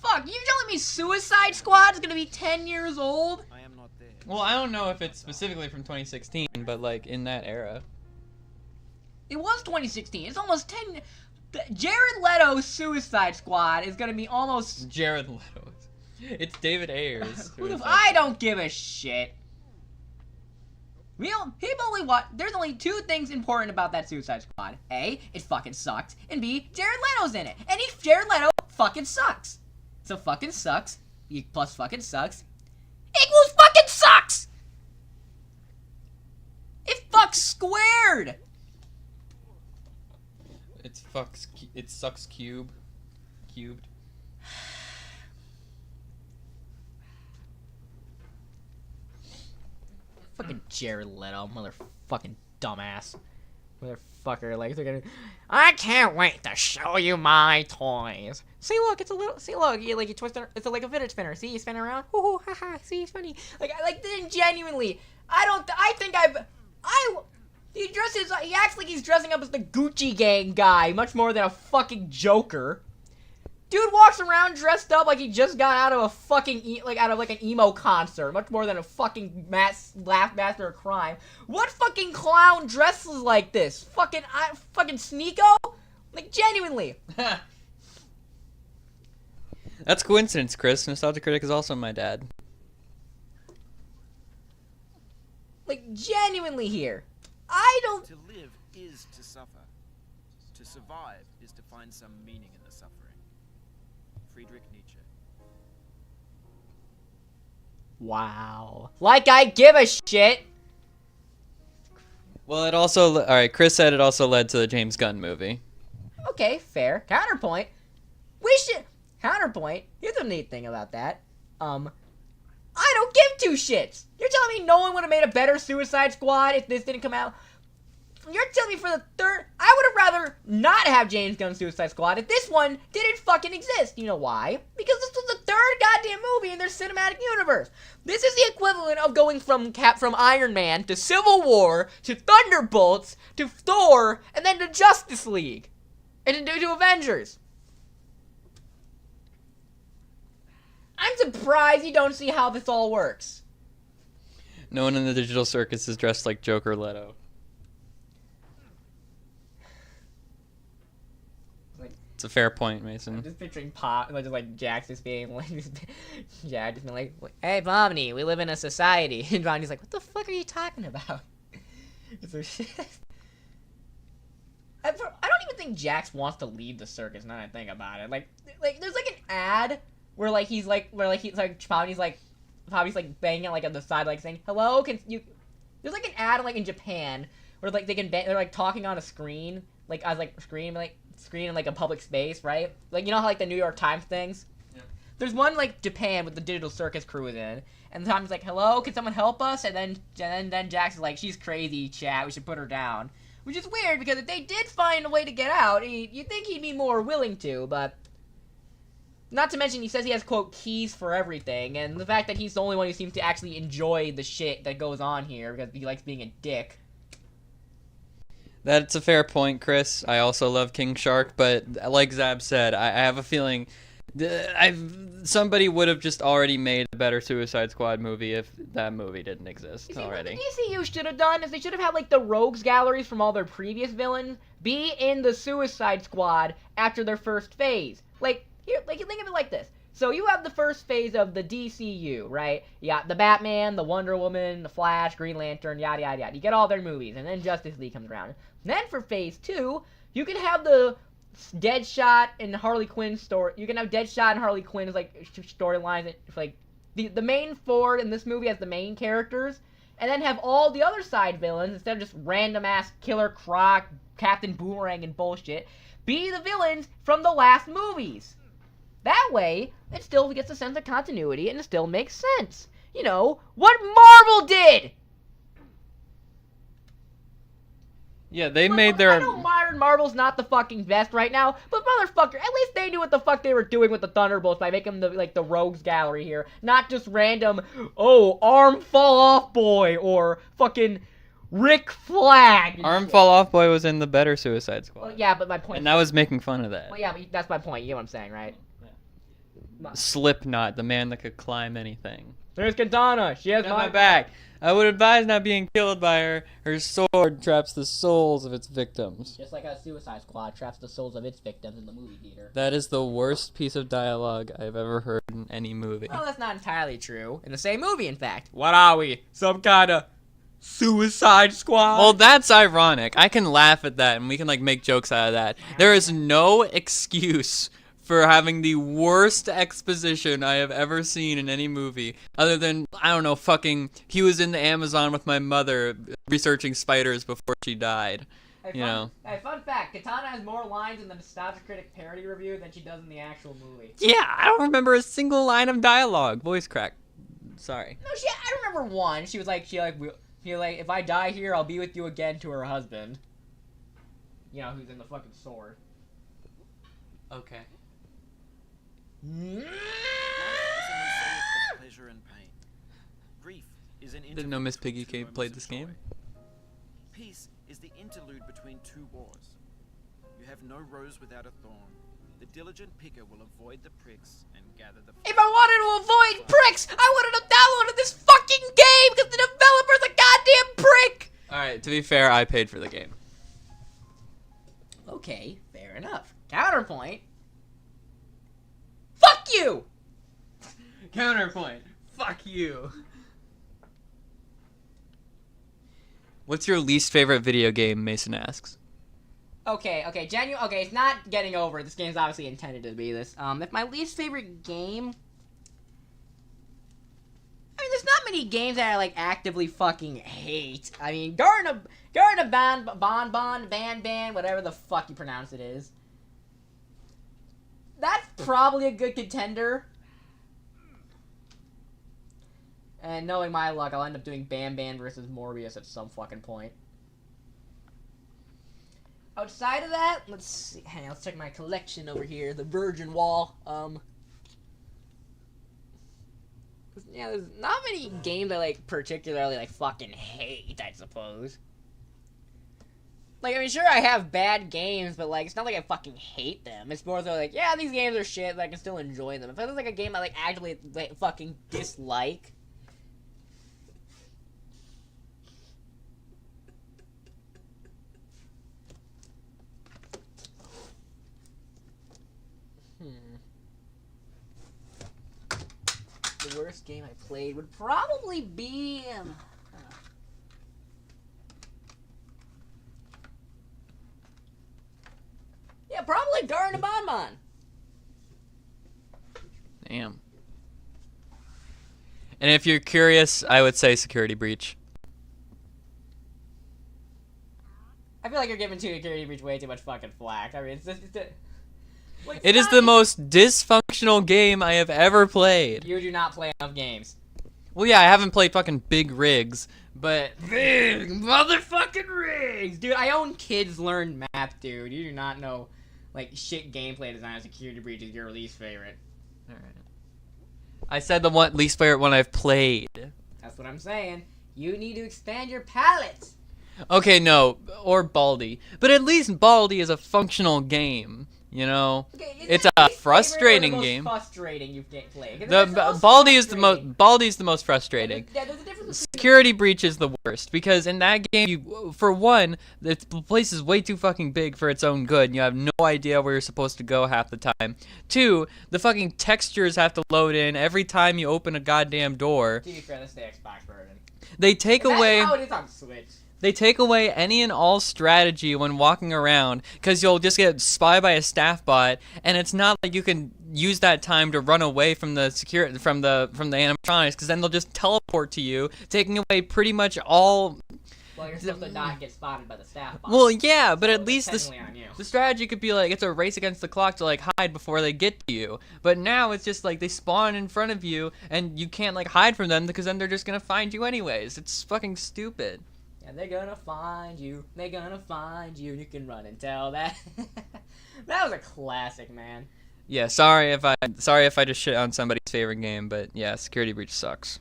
Fuck, you telling me Suicide Squad is gonna be 10 years old? I am not there. Well, I don't know if it's specifically from 2016, but like in that era. It was 2016. It's almost 10. Jared Leto's Suicide Squad is gonna be almost. Jared Leto. It's David Ayers. I don't give a shit. There's only two things important about that Suicide Squad. A, it fucking sucks, and B, Jared Leto's in it, and Jared Leto fucking sucks. So fucking sucks plus fucking sucks equals fucking sucks. It fucks squared. It sucks cubed. Fucking Jared Leto, motherfucking dumbass. Motherfucker, like they're gonna. I can't wait to show you my toys. See, look, it's a little. See, look, you twist it. It's like a fidget spinner. See, you spin it around. Hoo, haha. See, it's funny. Then genuinely, he acts like he's dressing up as the Gucci Gang guy, much more than a fucking Joker. Dude walks around dressed up like he just got out of a fucking, out of an emo concert, much more than a fucking master of crime. What fucking clown dresses like this? Fucking Sneeko? Like, genuinely. That's coincidence, Chris. Nostalgia Critic is also my dad. Like, genuinely here. To live is to suffer. To survive is to find some meaning in the suffering. Friedrich Nietzsche. Wow. Like I give a shit. Well, it also... Alright, Chris said it also led to the James Gunn movie. Okay, fair. Counterpoint. Counterpoint. Here's the neat thing about that. I don't give two shits. You're telling me no one would have made a better Suicide Squad if this didn't come out? You're telling me for the third... I would have rather not have James Gunn's Suicide Squad if this one didn't fucking exist. You know why? Because this was the third goddamn movie in their cinematic universe. This is the equivalent of going from Iron Man to Civil War to Thunderbolts to Thor and then to Justice League. And to Avengers. I'm surprised you don't see how this all works. No one in the digital circus is dressed like Joker Leto. It's a fair point, Mason. I'm just picturing Pop, like Jax just being like, just being like, hey, Bomney, we live in a society. And Bomney's like, what the fuck are you talking about? So I don't even think Jax wants to leave the circus. Now that I think about it, like there's like an ad where Bobby's like banging like on the side, like saying, hello, can you? There's like an ad like in Japan where like they're like talking on a screen, like as like screen in like a public space, right? Like, you know how like the New York Times things? Yeah. There's one like Japan with the Digital Circus crew is in, and Tommy's like, "Hello, can someone help us?" And then Jackson's like, "She's crazy, chat. We should put her down." Which is weird because if they did find a way to get out, you'd think he'd be more willing to, but not to mention he says he has quote keys for everything, and the fact that he's the only one who seems to actually enjoy the shit that goes on here because he likes being a dick. That's a fair point, Chris. I also love King Shark, but like Zab said, I have a feeling somebody would have just already made a better Suicide Squad movie if that movie didn't exist already. What the DCU should have done is they should have had like the rogues galleries from all their previous villains be in the Suicide Squad after their first phase. Like here, like think of it like this. So you have the first phase of the DCU, right? You got the Batman, the Wonder Woman, the Flash, Green Lantern, yada yada yada. You get all their movies, and then Justice League comes around. And then for phase 2, you can have the Deadshot and Harley Quinn story. You can have Deadshot and Harley Quinn as like storylines. Like the main four in this movie as the main characters, and then have all the other side villains instead of just random ass Killer Croc, Captain Boomerang, and bullshit. Be the villains from the last movies. That way, it still gets a sense of continuity and it still makes sense. You know what Marvel did. Yeah, they made their... I know Marvel's not the fucking best right now, but motherfucker, at least they knew what the fuck they were doing with the Thunderbolts by making them the rogues gallery here. Not just random, oh, arm fall off boy, or fucking Rick Flag. Arm fall off boy was in the better Suicide Squad. Well, yeah, but my point... And that was making fun of that. Well, yeah, but that's my point, you get what I'm saying, right? Slipknot, the man that could climb anything. There's Katana, she has my back. I would advise not being killed by her. Her sword traps the souls of its victims. Just like a Suicide Squad traps the souls of its victims in the movie theater. That is the worst piece of dialogue I've ever heard in any movie. Well, that's not entirely true. In the same movie, in fact. What are we? Some kind of Suicide Squad? Well, that's ironic. I can laugh at that, and we can, like, make jokes out of that. There is no excuse for having the worst exposition I have ever seen in any movie, other than, I don't know, fucking, he was in the Amazon with my mother researching spiders before she died. Hey, fun fact, Katana has more lines in the Nostalgia Critic parody review than she does in the actual movie. Yeah, I don't remember a single line of dialogue. Voice crack. Sorry. No, I remember one. She was like, if I die here, I'll be with you again to her husband. You know, who's in the fucking sword. Okay. Pleasure and pain. Grief is an Didn't know Miss Piggy Cave played this game. Peace is the interlude between two wars. You have no rose without a thorn. The diligent picker will avoid the pricks and gather the... If I wanted to avoid pricks, I wouldn't have downloaded this fucking game because the developer's a goddamn prick! Alright, to be fair, I paid for the game. Okay, fair enough. Counterpoint. Fuck you! Counterpoint. Fuck you. What's your least favorite video game, Mason asks. Okay, it's not getting over. This game's obviously intended to be this. If my least favorite game... I mean, there's not many games that I, like, actively fucking hate. I mean, Garden of Ban, whatever the fuck you pronounce it is. That's probably a good contender. And knowing my luck, I'll end up doing Ban versus Morbius at some fucking point. Outside of that, let's see. Hang on, let's check my collection over here. The Virgin Wall. Yeah, there's not many games I, like, particularly, like, fucking hate, I suppose. Like, I mean, sure, I have bad games, but, like, it's not like I fucking hate them. It's more so, like, yeah, these games are shit, but I can still enjoy them. If it was, like, a game I, like, actually, like, fucking dislike... The worst game I played would probably be... yeah, probably Garden of Banban. Damn. And if you're curious, I would say Security Breach. I feel like you're giving Security Breach way too much fucking flack. I mean, Like, It is the most dysfunctional game I have ever played. You do not play enough games. Well, yeah, I haven't played fucking Big Rigs, but Big motherfucking rigs! Dude, I own Kids Learn Math, dude. You do not know, like, shit gameplay design. Security Breach is your least favorite. Alright. I said the least favorite one I've played. That's what I'm saying. You need to expand your palette. Okay, no, or Baldi. But at least Baldi is a functional game, you know? Okay, It's that a your favorite or frustrating the most game. Frustrating you've played. Baldi's the most frustrating. Yeah, there's a difference between Security Breach is the worst because in that game, for one, the place is way too fucking big for its own good, and you have no idea where you're supposed to go half the time. Two, the fucking textures have to load in every time you open a goddamn door. To be fair, that's the Xbox version. They take away. That's how it is on Switch. They take away any and all strategy when walking around because you'll just get spied by a staff bot, and it's not like you can use that time to run away from the from the animatronics because then they'll just teleport to you, taking away pretty much all. Well, you're supposed to not get spotted by the staff bot. Well, yeah, but So at least it's technically on you. the strategy could be like it's a race against the clock to like hide before they get to you. But now it's just like they spawn in front of you and you can't like hide from them because then they're just gonna find you anyways. It's fucking stupid. And they're gonna find you. They're gonna find you. You can run and tell that. That was a classic, man. Yeah, sorry if I just shit on somebody's favorite game, but yeah, Security Breach sucks.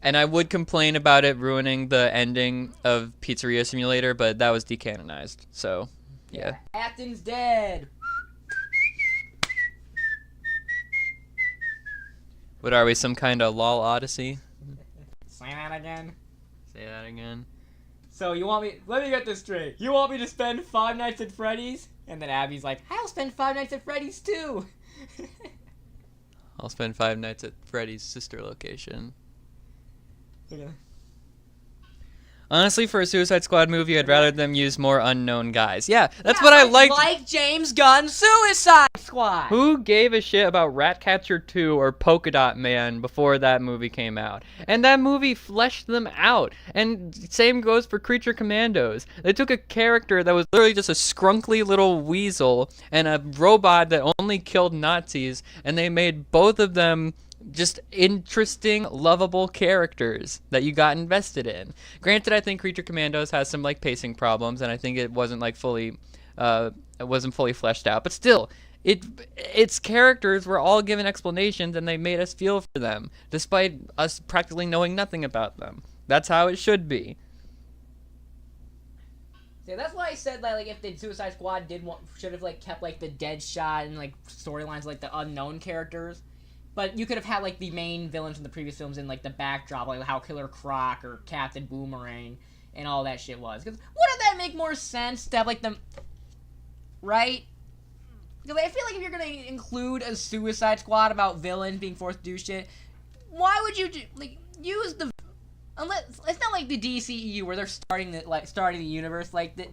And I would complain about it ruining the ending of Pizzeria Simulator, but that was decanonized. So, yeah. Afton's dead. What are we, some kind of LOL Odyssey? Say that again. Say that again. So you want me? Let me get this straight. You want me to spend 5 nights at Freddy's? And then Abby's like, I'll spend 5 nights at Freddy's too. I'll spend 5 nights at Freddy's sister location. Okay. Honestly, for a Suicide Squad movie, I'd rather them use more unknown guys. Yeah, that's what I liked. Like James Gunn's Suicide Squad. Who gave a shit about Ratcatcher 2 or Polka Dot Man before that movie came out? And that movie fleshed them out. And same goes for Creature Commandos. They took a character that was literally just a scrunkly little weasel and a robot that only killed Nazis, and they made both of them just interesting, lovable characters that you got invested in. Granted, I think Creature Commandos has some like pacing problems, and I think it wasn't like fully fleshed out. But still, its characters were all given explanations, and they made us feel for them, despite us practically knowing nothing about them. That's how it should be. Yeah, that's why I said that like if the Suicide Squad should have like kept like the Deadshot and like storylines like the unknown characters. But you could have had, like, the main villains from the previous films in, like, the backdrop, like how Killer Croc or Captain Boomerang and all that shit was. Because wouldn't that make more sense to have, like, them... Right? Because I feel like if you're going to include a Suicide Squad about villains being forced to do shit, why would you, like, use the... Unless... It's not like the DCEU where they're starting the universe, like the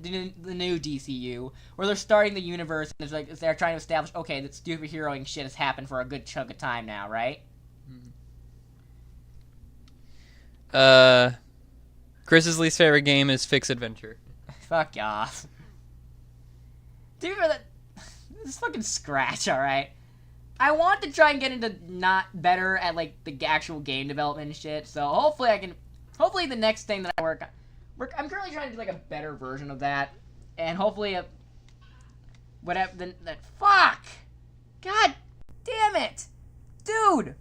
new DCU, where they're starting the universe and it's like they're trying to establish, okay, that superheroing shit has happened for a good chunk of time now, right? Chris's least favorite game is Fix Adventure. Fuck off. Do you remember that? This is fucking Scratch, alright? I want to try and get into not better at, like, the actual game development and shit, so hopefully I can... Hopefully the next thing that I work on... I'm currently trying to do, like, a better version of that, and hopefully whatever... Fuck! God damn it! Dude!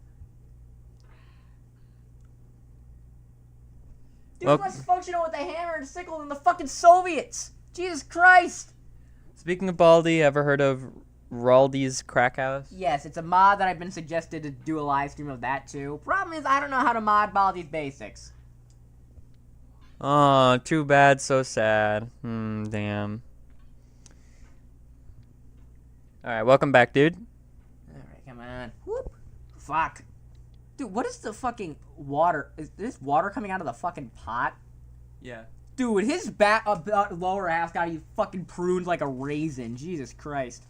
Dude's less functional with a hammer and sickle than the fucking Soviets! Jesus Christ! Speaking of Baldi, ever heard of Raldi's Crack House? Yes, it's a mod that I've been suggested to do a live stream of that too. Problem is, I don't know how to mod Baldi's Basics. Oh, too bad, so sad. Damn. Alright, welcome back, dude. Alright, come on. Whoop. Fuck. Dude, what is the fucking water? Is this water coming out of the fucking pot? Yeah. Dude, his lower half got you fucking pruned like a raisin. Jesus Christ.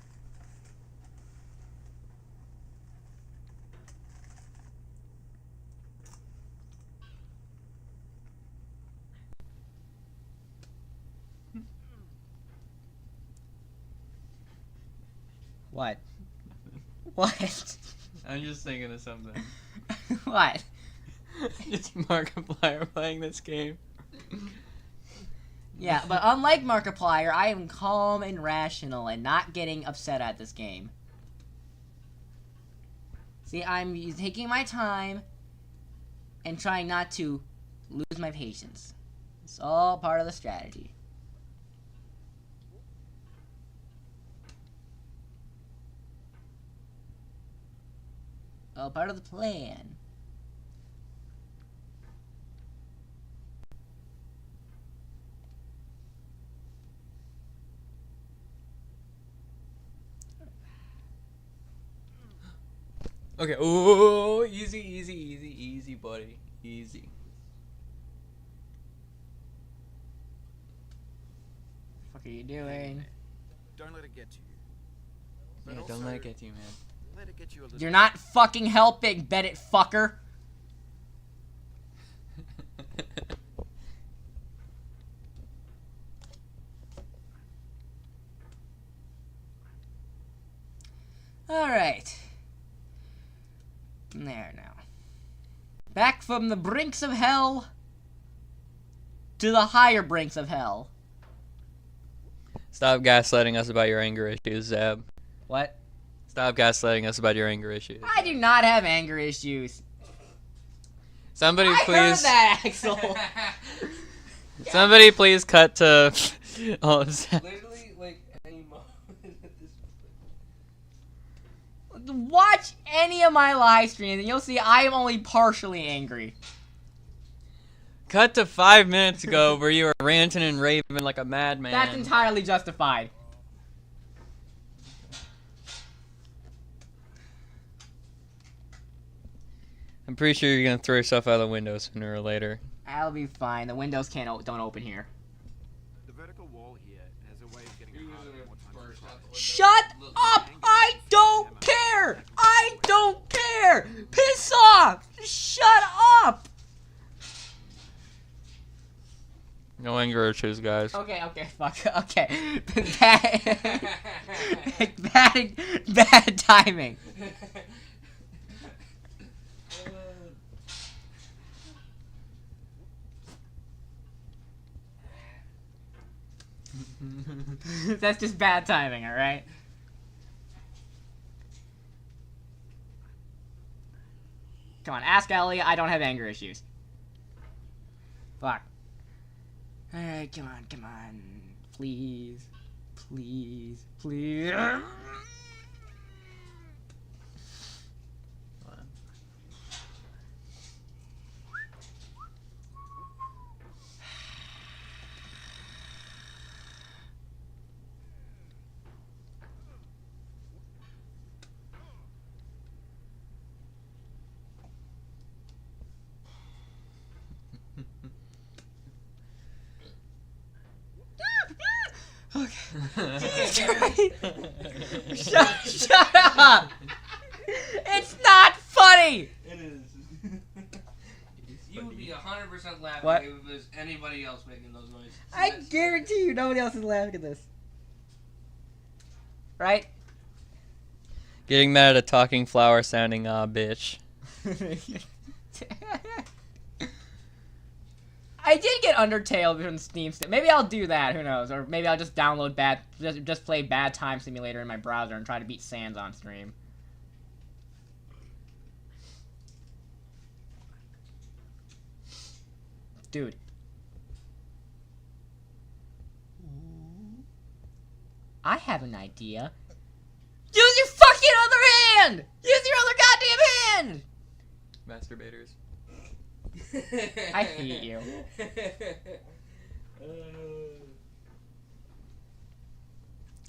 What? What? I'm just thinking of something. What? It's Markiplier playing this game. Yeah, but unlike Markiplier, I am calm and rational and not getting upset at this game. See, I'm taking my time and trying not to lose my patience. It's all part of the strategy. All part of the plan. Okay, oh, easy, easy, easy, easy, buddy. Easy. What are you doing? Don't let it get to you. Yeah, don't let it get to you, man. Let it get you a little. You're not fucking helping, Bennett fucker. Alright. There now. Back from the brinks of hell to the higher brinks of hell. Stop gaslighting us about your anger issues, Zab. What? Stop gaslighting us about your anger issues. I do not have anger issues. Somebody I please. heard that, Axel. Somebody please cut to. Oh, Zab. Literally, like, any moment at this Watch any of my live streams and you'll see I am only partially angry. Cut to 5 minutes ago where you were ranting and raving like a madman. That's entirely justified. I'm pretty sure you're gonna throw yourself out the window sooner or later. I'll be fine. The windows don't open here. The vertical wall here has a way of getting harder more times you try. Shut up! I don't care! I don't care! Piss off! Shut up! No anger issues, guys. Okay, fuck. Okay. Bad timing. That's just bad timing, alright? Come on, ask Ellie. I don't have anger issues. Fuck. Alright, come on. Please. Please. Shut up! It's not funny! It is. You would be 100% laughing What? if it was anybody else making those noises. I guarantee you nobody else is laughing at this. Right? Getting mad at a talking flower sounding bitch. I did get Undertale from Steam. Maybe I'll do that. Who knows? Or maybe I'll just download just play Bad Time Simulator in my browser and try to beat Sans on stream. Dude. I have an idea. Use your fucking other hand! Use your other goddamn hand! Masturbators. I hate you.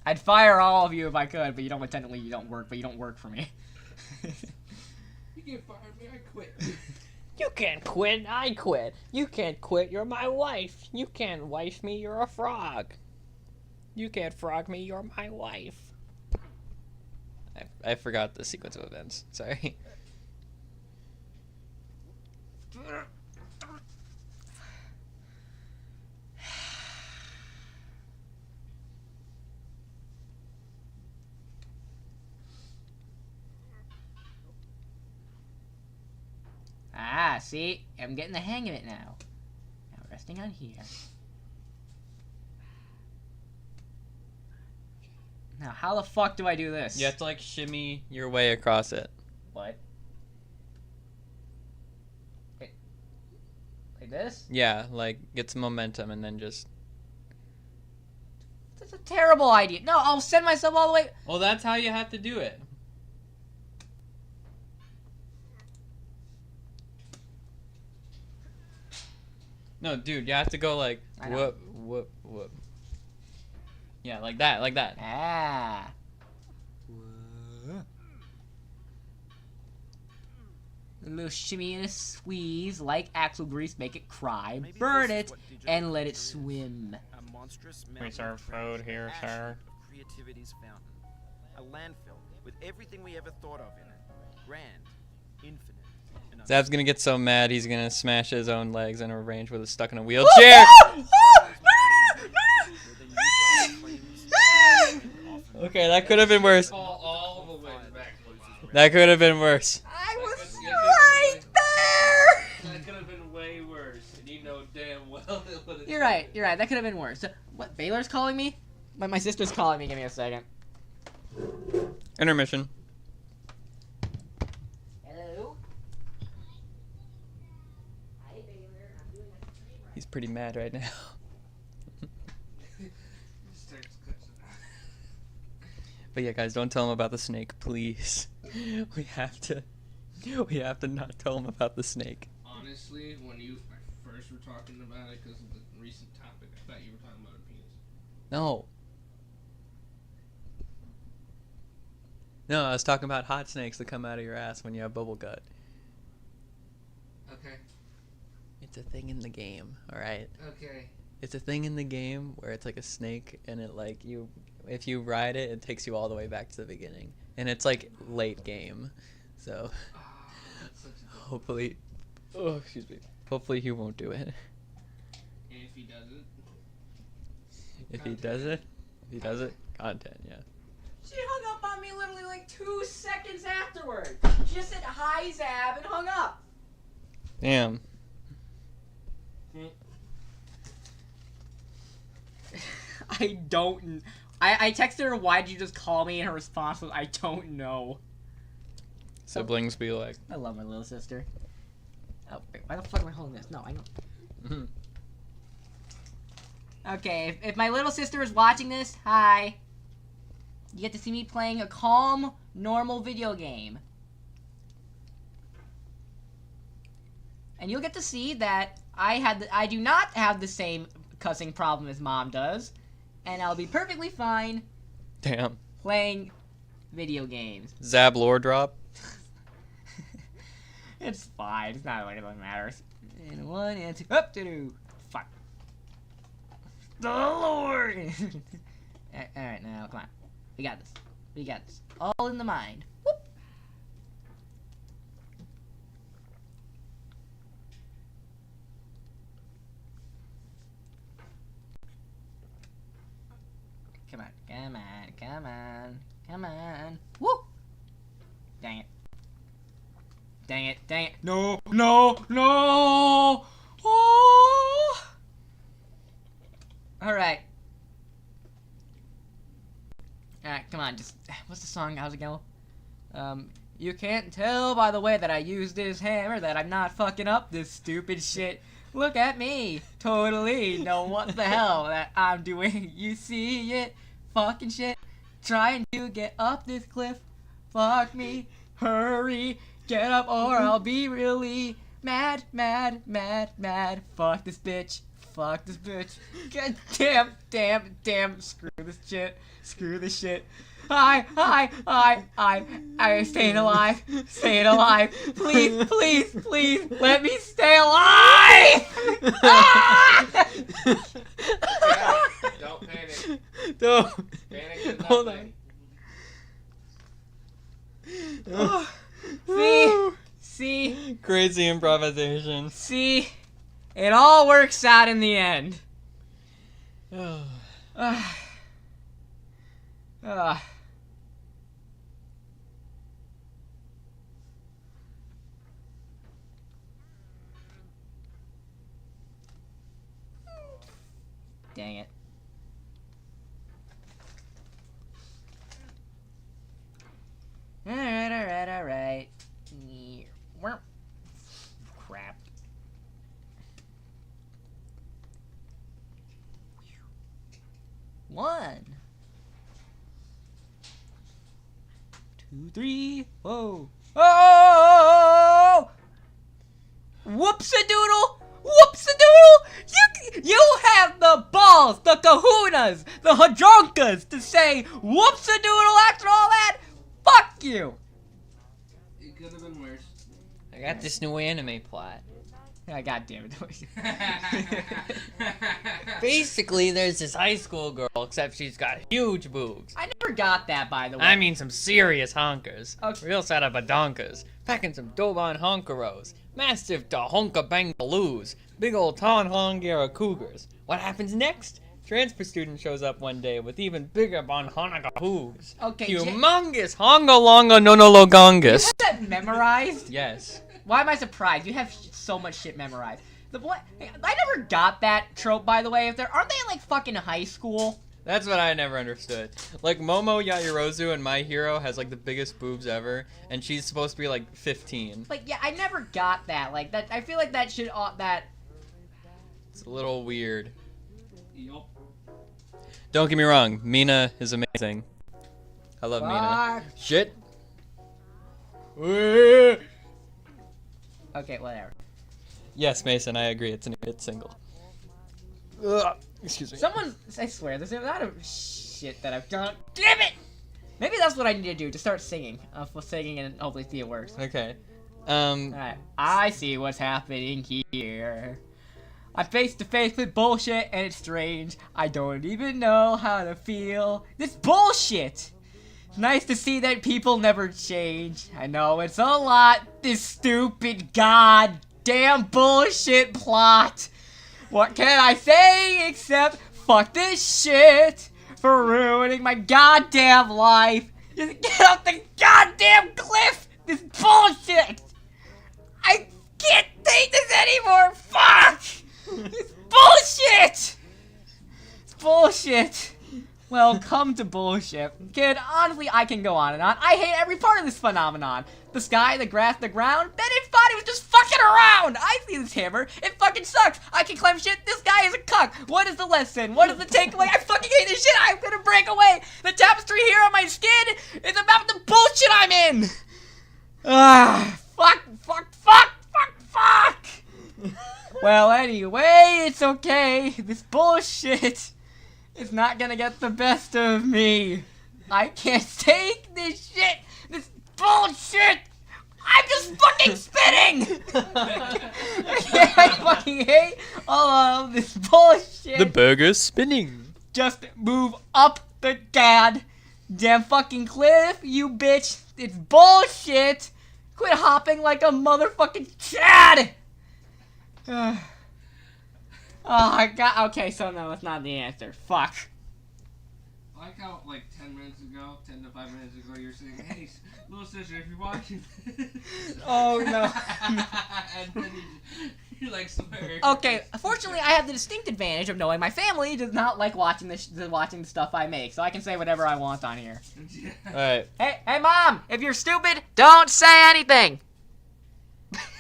I'd fire all of you if I could, but you don't technically you don't work, but you don't work for me. You can't fire me, I quit. You can't quit, I quit. You can't quit, you're my wife. You can't wife me, you're a frog. You can't frog me, you're my wife. I forgot the sequence of events. Sorry. Ah, see? I'm getting the hang of it now. Now resting on here. Now, how the fuck do I do this? You have to like shimmy your way across it. What? Wait. Like this? Yeah, like get some momentum and then just. That's a terrible idea. No, I'll send myself all the way. Well, that's how you have to do it. No, dude, you have to go like whoop, whoop, whoop. Yeah, like that, like that. Ah. A little shimmy and a squeeze, like axle grease, make it cry, burn it, and let it swim. A monstrous We serve food here, sir. Creativity's fountain. A landfill with everything we ever thought of in it. Grand, infinite. Zab's gonna get so mad he's gonna smash his own legs in a range with a stuck in a wheelchair. Okay, that could have been worse. All the way back. That could have been worse. I was right there! That could have been way worse, and you know damn well it would have. You're right, that could have been worse. What, Baylor's calling me? My sister's calling me, give me a second. Intermission. Hello? Hi, Baylor, I'm doing a stream right. He's pretty mad right now. But yeah, guys, don't tell him about the snake, please. We have to not tell him about the snake. Honestly, when you first were talking about it, because of the recent topic, I thought you were talking about a penis. No. No, I was talking about hot snakes that come out of your ass when you have bubble gut. Okay. It's a thing in the game, alright? Okay. It's a thing in the game where it's like a snake and it like if you ride it, it takes you all the way back to the beginning. And it's like late game. So That's such a good. hopefully excuse me. Hopefully he won't do it. And if he doesn't. If he does it, content, yeah. She hung up on me literally like 2 seconds afterward. She just said, hi, Zab, and hung up. Damn. I texted her, why'd you just call me? And her response was, I don't know. Siblings be like. I love my little sister. Oh, wait, why the fuck am I holding this? No, I know. Okay, if my little sister is watching this, hi. You get to see me playing a calm, normal video game. And you'll get to see that I do not have the same cussing problem as Mom does. And I'll be perfectly fine Damn. playing video games. Zab lore drop. It's fine. It's not like it really matters. And 1 and 2. Up to 2. Fuck. The Lord. Alright, now, come on. We got this. We got this. All in the mind. Whoop. Come on. Come on. Come on. Come on. Woo! Dang it. Dang it, dang it. No, no, no! Oh! Alright. Alright, come on, just, what's the song? How's it go? You can't tell by the way that I use this hammer that I'm not fucking up this stupid shit. Look at me. Totally know what the hell that I'm doing. You see it? Fucking shit. Trying to get up this cliff. Fuck me. Hurry. Get up or I'll be really mad, mad, mad, mad. Fuck this bitch. Fuck this bitch. God damn, damn, damn. Screw this shit. Screw this shit. I'm staying alive. Staying alive. Please, please, please, let me stay alive! Ah! Don't panic. Don't. Panic is Hold nothing. on. See, Crazy improvisation. see, it all works out in the end. Dang it. Alright. Crap. One. 2, 3. Whoa. Oh! Whoops-a-doodle! Whoops-a-doodle! You have the balls, the kahunas, the hadronkas to say whoops-a-doodle after all that? Fuck you! It could have been worse. I got this new anime plot. Ah, God damn it. Basically, there's this high school girl, except she's got huge boobs. I never got that, by the way. I mean some serious honkers. Okay. Real set of badonkas. Packing some Doban honkeros. Massive dahonka bangaloos. Big old Tonhongera cougars. What happens next? Transfer student shows up one day with even bigger bonhonaga hooves. Okay, humongous honga-longa nonologongus. You have that memorized? Yes. Why am I surprised? You have so much shit memorized. The boy, I never got that trope, by the way. If aren't they in, like, fucking high school? That's what I never understood. Like, Momo Yaoyorozu in My Hero has, like, the biggest boobs ever, and she's supposed to be, like, 15. Like, yeah, I never got that. Like, that. I feel like that should, It's a little weird. Yup. Don't get me wrong, Mina is amazing. I love Mina. Shit. Okay, whatever. Yes, Mason, I agree. It's an hit single. Ugh. Excuse me. Someone, I swear, there's a lot of shit that I've done. Damn it! Maybe that's what I need to do, to start singing. Singing and hopefully see it works. Okay. Alright, I see what's happening here. I'm face to face with bullshit and it's strange. I don't even know how to feel. This bullshit! It's nice to see that people never change. I know it's a lot, this stupid goddamn bullshit plot. What can I say except fuck this shit for ruining my goddamn life? Just get off the goddamn cliff! This bullshit! I can't take this anymore! Fuck! It's bullshit! It's bullshit. Welcome to bullshit. Kid, honestly, I can go on and on. I hate every part of this phenomenon. The sky, the grass, the ground. That his body was just fucking around! I see this hammer. It fucking sucks. I can climb shit. This guy is a cuck. What is the lesson? What is the takeaway? I fucking hate this shit. I'm gonna break away. The tapestry here on my skin is about the bullshit I'm in. Fuck. Well, anyway, it's okay. This bullshit is not gonna get the best of me. I can't take this shit. This bullshit. I'm just fucking spitting. I fucking hate all of this bullshit. The burger's spinning. Just move up the damn fucking cliff, you bitch. It's bullshit. Quit hopping like a motherfucking Chad. Oh, I got. Okay, so no, that's not the answer. Fuck. I like how, like, 10 minutes ago, 10 to 5 minutes ago, you're saying, hey, little sister, if you're watching this. Oh, no. And then you're like, swear. Okay, fortunately, I have the distinct advantage of knowing my family does not like watching the stuff I make, so I can say whatever I want on here. Alright. Hey, Mom, if you're stupid, don't say anything.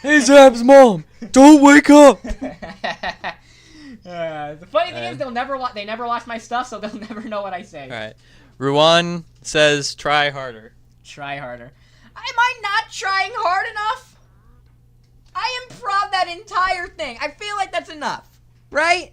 Hey, Zab's mom, don't wake up. The funny thing is, they never watch my stuff, so they'll never know what I say. Alright. Ruan says try harder. Try harder. Am I not trying hard enough? I improv that entire thing. I feel like that's enough, right?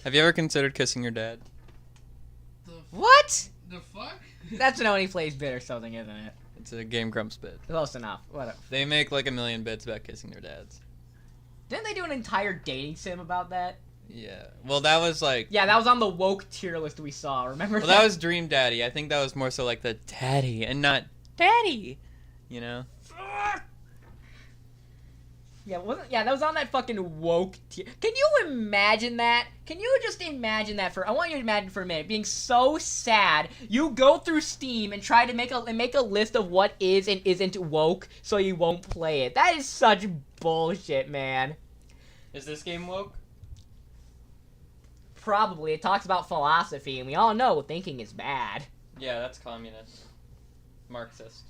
Have you ever considered kissing your dad? What? The fuck? That's when he plays bit or something, isn't it? It's a Game Grumps bit. Close enough. Whatever. They make like a million bits about kissing their dads. Didn't they do an entire dating sim about that? Yeah. Well, that was like... Yeah, that was on the woke tier list we saw, remember Well, that was Dream Daddy. I think that was more so like the daddy and not daddy. You know? Yeah, that was on that fucking woke tier. Can you imagine that? Can you just imagine that I want you to imagine for a minute, being so sad, you go through Steam and try to make a list of what is and isn't woke so you won't play it. That is such bullshit, man. Is this game woke? Probably. It talks about philosophy, and we all know thinking is bad. Yeah, that's communist. Marxist.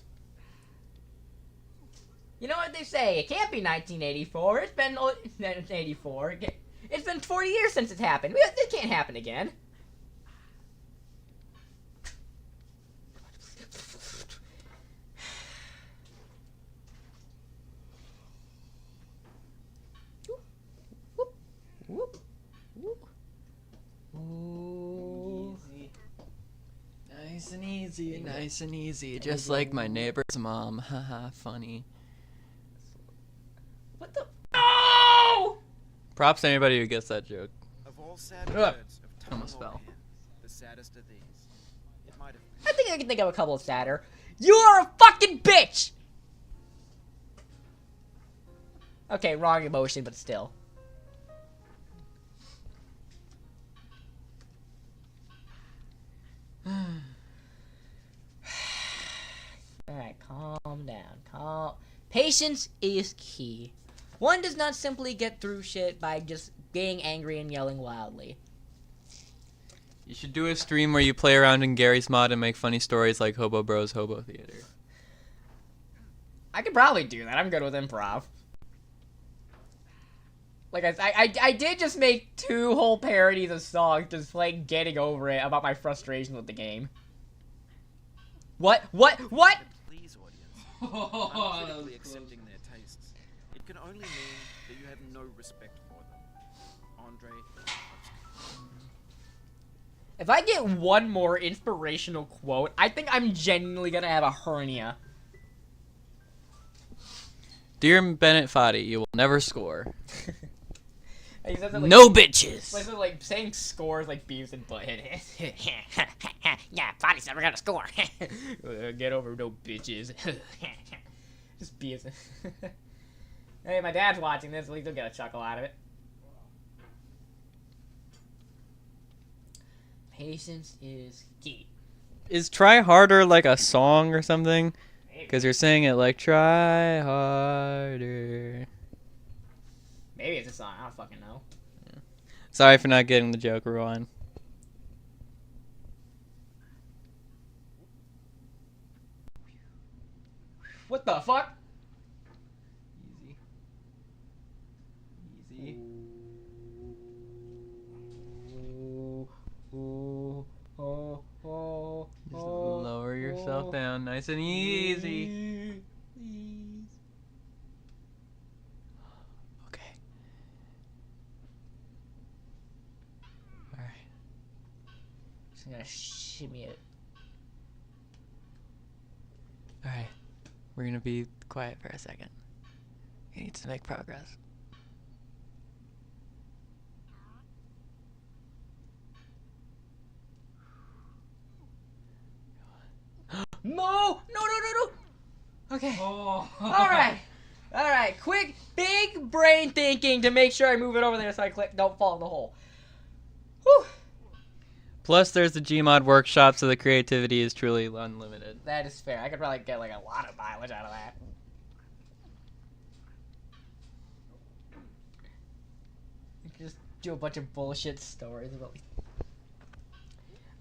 You know what they say? It can't be 1984. It's been 1984. It's been 40 years since it's happened. It can't happen again. Nice and easy, just like my neighbor's mom. Haha, funny. What the? No! Props to anybody who gets that joke. Of all sad words of Almost fell. the saddest of these. It might have I think I can think of a couple of sadder. You are a fucking bitch! Okay, wrong emotion, but still. Alright, calm down. Patience is key. One does not simply get through shit by just being angry and yelling wildly. You should do a stream where you play around in Gary's mod and make funny stories like Hobo Bros Hobo Theater. I could probably do that. I'm good with improv. Like, I did just make 2 whole parodies of songs just playing Getting Over It about my frustration with the game. What? please audience. Oh, that Uncritically was close. accepting their tastes. It can only mean that you have no respect for them. Andre. If I get one more inspirational quote, I think I'm genuinely gonna have a hernia. Dear Bennett Foddy, you will never score. He says it like, No bitches! like saying scores like Beavis and Butthead. Yeah, Bonnie's never gonna score. Get over no bitches. Just Beavis. Hey, my dad's watching this, at least he'll get a chuckle out of it. Patience is key. Is Try Harder like a song or something? Because you're saying it like, try harder. Maybe it's a song, I don't fucking know. Sorry for not getting the joke, Rewind. What the fuck? Easy. Just lower yourself down nice and easy. Okay. Alright. Just gonna shimmy it. Alright. We're gonna be quiet for a second. We need to make progress. No! Okay. Oh. Alright. Quick, big brain thinking to make sure I move it over there so I don't fall in the hole. Whew. Plus, there's the Gmod workshop, so the creativity is truly unlimited. That is fair. I could probably get like a lot of mileage out of that. I could just do a bunch of bullshit stories about.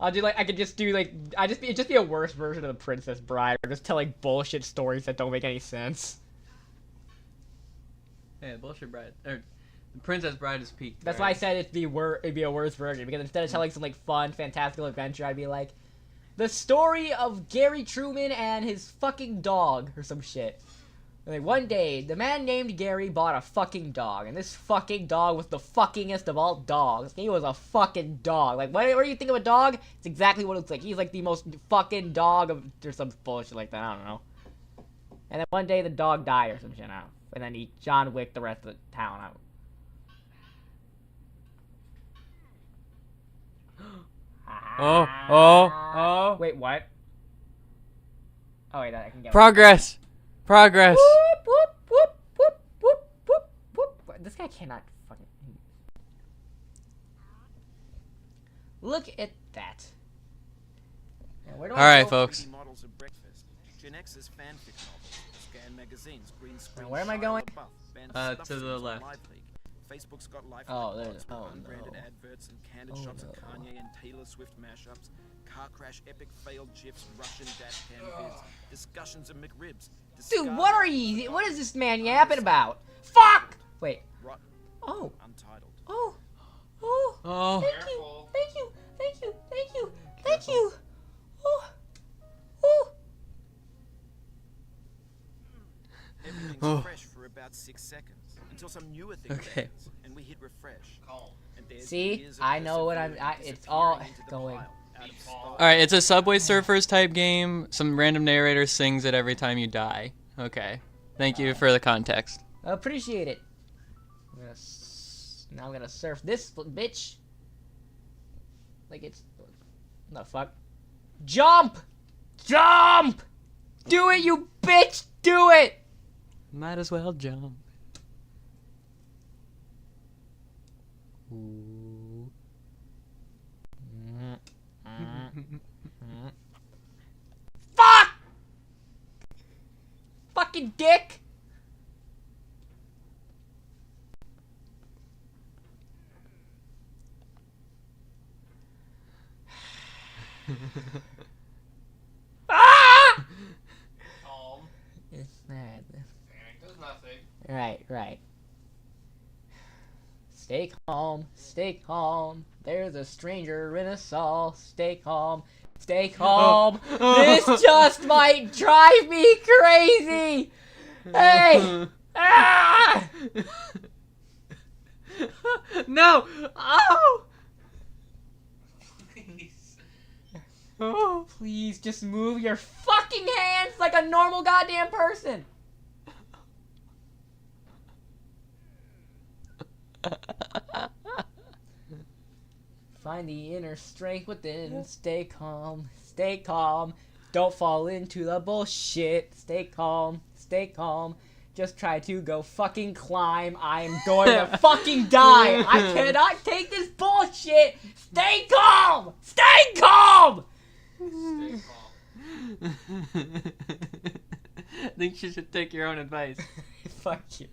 I could just do like, it'd just be a worse version of the Princess Bride, or just tell like bullshit stories that don't make any sense. Hey, the Bullshit Bride, or the Princess Bride is peaked. That's why I said it'd be a worse version, because instead of telling some like fun, fantastical adventure, I'd be like, the story of Gary Truman and his fucking dog, or some shit. Like, one day, the man named Gary bought a fucking dog, and this fucking dog was the fuckingest of all dogs. He was a fucking dog. Like, what do you think of a dog? It's exactly what it looks like. He's like the most fucking dog of, or some bullshit like that, I don't know. And then one day the dog died or some shit, I don't know. And then he John Wick the rest of the town out. Oh. Wait, what? Oh wait, I can get Progress. Whoop, whoop, whoop, whoop, whoop, whoop. guy cannot fucking... Look at that. Now, where do I Alright, go? folks. Models of breakfast, Gen X's fanfic novels, scan magazines, green screen. Now, where am I going? To the left. Facebook's got life There's... Oh, unbranded no. adverts and candid Oh, shots no. of Kanye and Taylor Swift mashups, car crash epic failed gifs, Russian dash cam vids, discussions of McRibs. Dude, what are you... What is this man yapping about? Fuck! Wait. Rotten, Oh. untitled. Oh. Oh. Oh. Thank you. Careful. Thank you. Thank you. Thank you. Thank you. Oh. Oh. Everything's Oh. fresh for about 6 seconds until some newer thing Okay. happens, and we hit refresh. Calm. And there's See? years of I know what I'm... perseverance it's all disappearing into the going... pile, out of stock. Alright, it's a Subway Surfers type game. Some random narrator sings it every time you die. Okay. Thank you for the context. Appreciate it. Now I'm gonna surf this bitch. Like it's... What the fuck? Jump! Jump! Do it, you bitch! Do it! Might as well jump. Ooh. Fuck! Fucking dick! Ah! Calm. It's that. There's nothing. Right. Stay calm, stay calm. There's a stranger in us all. Stay calm, stay calm. This just might drive me crazy. Hey! Ah! No! Oh! Please. Oh! Please just move your fucking hands like a normal goddamn person. Find the inner strength within. Stay calm. Stay calm. Don't fall into the bullshit. Stay calm. Stay calm. Just try to go fucking climb. I am going to fucking die. I cannot take this bullshit. Stay calm. Stay calm. Stay calm. I think you should take your own advice. Fuck you.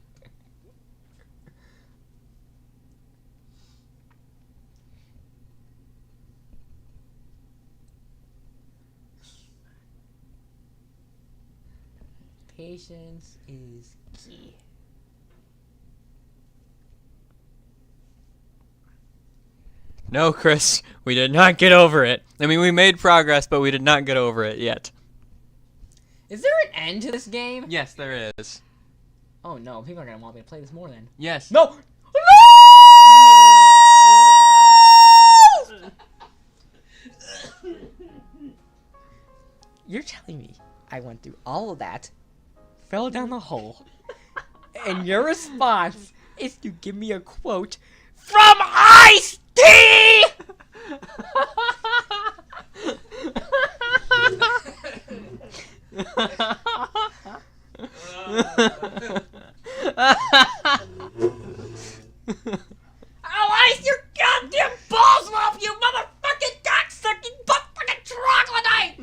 Patience is key. No, Chris, we did not get over it. I mean, we made progress, but we did not get over it yet. Is there an end to this game? Yes, there is. Oh no, people are gonna want me to play this more then. Yes. No! No! You're telling me I went through all of that, fell down the hole, and your response is to give me a quote from Ice-T! I'll ice your goddamn balls off, you motherfucking cocksucking butt-fucking troglodyte!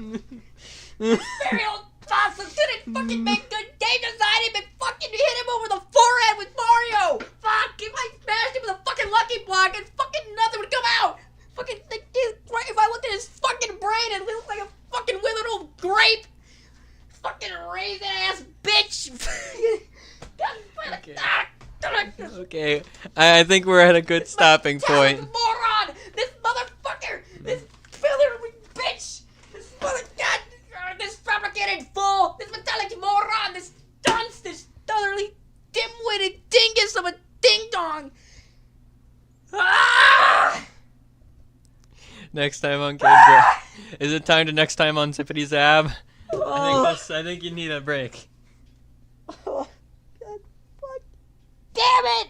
Cereal awesome didn't fucking make good game design him and fucking hit him over the forehead with Mario! Fuck, if I smashed him with a fucking Lucky Block and fucking nothing would come out! Fucking, like, dude, right, if I looked at his fucking brain, it looked like a fucking withered old grape! Fucking raisin-ass bitch! Okay. Okay, I think we're at a good stopping point. Moron! This motherfucker! This filler bitch! This this fabricated fool! This metallic moron! This dunce! This utterly dim-witted dingus of a ding-dong! Ah! Next time on Kid Is it time to next time on ZippityZab? I think you need a break. Oh, God, fuck. Damn it!